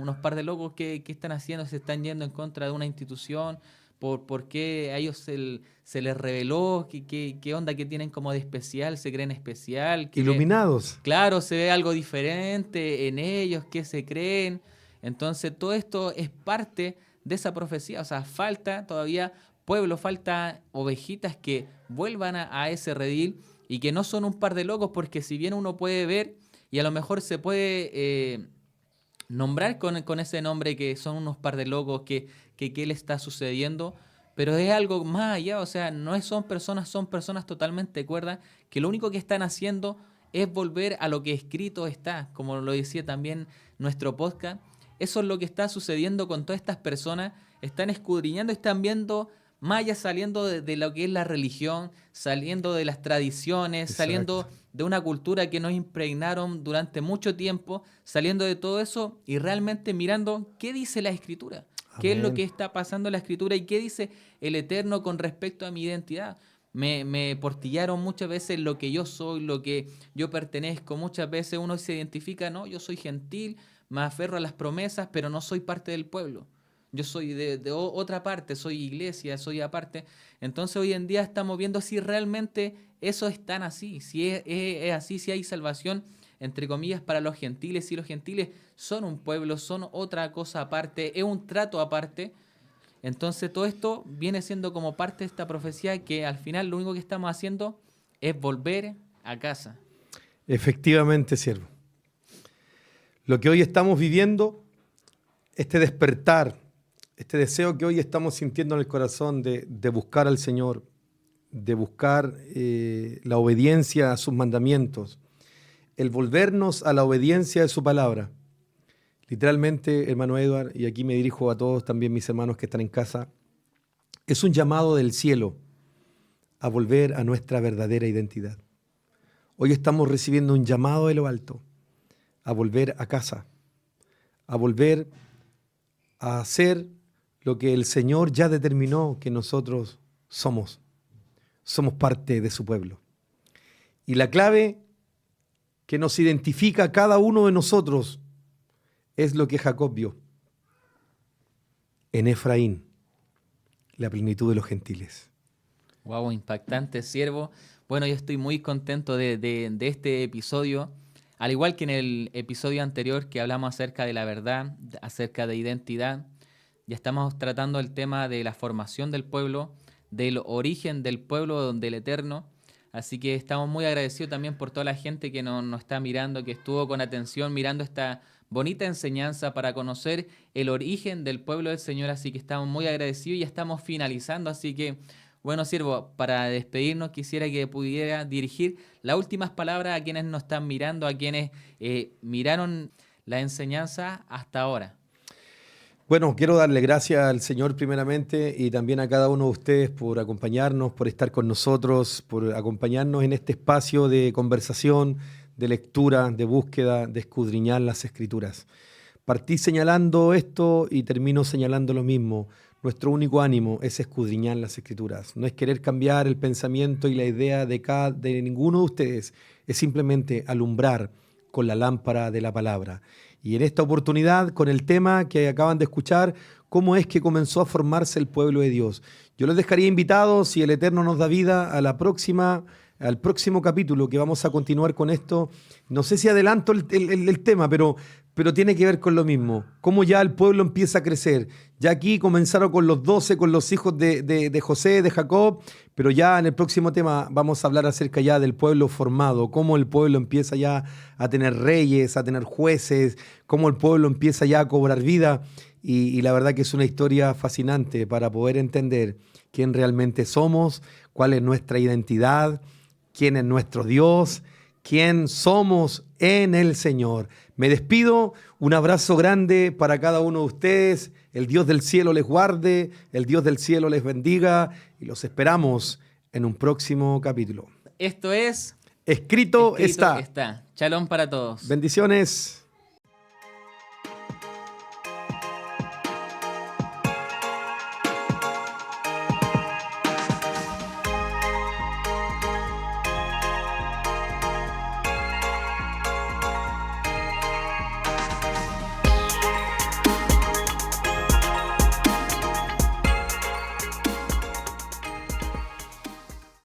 que están haciendo, se están yendo en contra de una institución, por qué a ellos se les reveló, qué onda que tienen como de especial, se creen especial. Iluminados. Claro, se ve algo diferente en ellos, qué se creen. Entonces, todo esto es parte de esa profecía. O sea, falta todavía pueblo, falta ovejitas que vuelvan a ese redil y que no son un par de locos, porque si bien uno puede ver y a lo mejor se puede nombrar con ese nombre que son unos par de locos, que qué le está sucediendo, pero es algo más allá, o sea, son personas totalmente cuerdas que lo único que están haciendo es volver a lo que escrito está, como lo decía también nuestro podcast. Eso es lo que está sucediendo con todas estas personas, están escudriñando, están viendo más allá, saliendo de lo que es la religión, saliendo de las tradiciones, Exacto. saliendo de una cultura que nos impregnaron durante mucho tiempo, saliendo de todo eso y realmente mirando qué dice la Escritura. ¿Qué es lo Amén. que está pasando en la Escritura y qué dice el Eterno con respecto a mi identidad? Me portillaron muchas veces lo que yo soy, lo que yo pertenezco. Muchas veces uno se identifica, no, yo soy gentil, me aferro a las promesas, pero no soy parte del pueblo. Yo soy de otra parte, soy iglesia, soy aparte. Entonces hoy en día estamos viendo si realmente eso es tan así, si es así, si hay salvación, entre comillas, para los gentiles, si los gentiles son un pueblo, son otra cosa aparte, es un trato aparte. Entonces todo esto viene siendo como parte de esta profecía que al final lo único que estamos haciendo es volver a casa. Efectivamente, siervo. Lo que hoy estamos viviendo, este despertar, este deseo que hoy estamos sintiendo en el corazón de buscar al Señor, de buscar la obediencia a sus mandamientos, el volvernos a la obediencia de su palabra. Literalmente, hermano Edward, y aquí me dirijo a todos también mis hermanos que están en casa, es un llamado del cielo a volver a nuestra verdadera identidad. Hoy estamos recibiendo un llamado de lo alto a volver a casa, a volver a hacer lo que el Señor ya determinó que nosotros somos. Somos parte de su pueblo. Y la clave que nos identifica a cada uno de nosotros es lo que Jacob vio en Efraín, la plenitud de los gentiles. Wow, impactante, siervo. Bueno, yo estoy muy contento de este episodio. Al igual que en el episodio anterior que hablamos acerca de la verdad, acerca de identidad, ya estamos tratando el tema de la formación del pueblo, del origen del pueblo del Eterno. Así que estamos muy agradecidos también por toda la gente que nos está mirando, que estuvo con atención mirando esta bonita enseñanza para conocer el origen del pueblo del Señor. Así que estamos muy agradecidos y ya estamos finalizando. Así que, bueno, siervo, para despedirnos quisiera que pudiera dirigir las últimas palabras a quienes nos están mirando, a quienes miraron la enseñanza hasta ahora. Bueno, quiero darle gracias al Señor primeramente y también a cada uno de ustedes por acompañarnos, por estar con nosotros, por acompañarnos en este espacio de conversación, de lectura, de búsqueda, de escudriñar las Escrituras. Partí señalando esto y termino señalando lo mismo. Nuestro único ánimo es escudriñar las Escrituras. No es querer cambiar el pensamiento y la idea de ninguno de ustedes. Es simplemente alumbrar con la lámpara de la palabra. Y en esta oportunidad, con el tema que acaban de escuchar, cómo es que comenzó a formarse el pueblo de Dios. Yo los dejaría invitados, si el Eterno nos da vida, al próximo capítulo, que vamos a continuar con esto. No sé si adelanto el tema, pero tiene que ver con lo mismo. Cómo ya el pueblo empieza a crecer. Ya aquí comenzaron con los 12, con los hijos de José, de Jacob, pero ya en el próximo tema vamos a hablar acerca ya del pueblo formado, cómo el pueblo empieza ya a tener reyes, a tener jueces, cómo el pueblo empieza ya a cobrar vida. Y la verdad que es una historia fascinante para poder entender quién realmente somos, cuál es nuestra identidad, quién es nuestro Dios, quién somos en el Señor. Me despido, un abrazo grande para cada uno de ustedes. El Dios del cielo les guarde, el Dios del cielo les bendiga y los esperamos en un próximo capítulo. Esto es Escrito está. Shalom para todos. Bendiciones.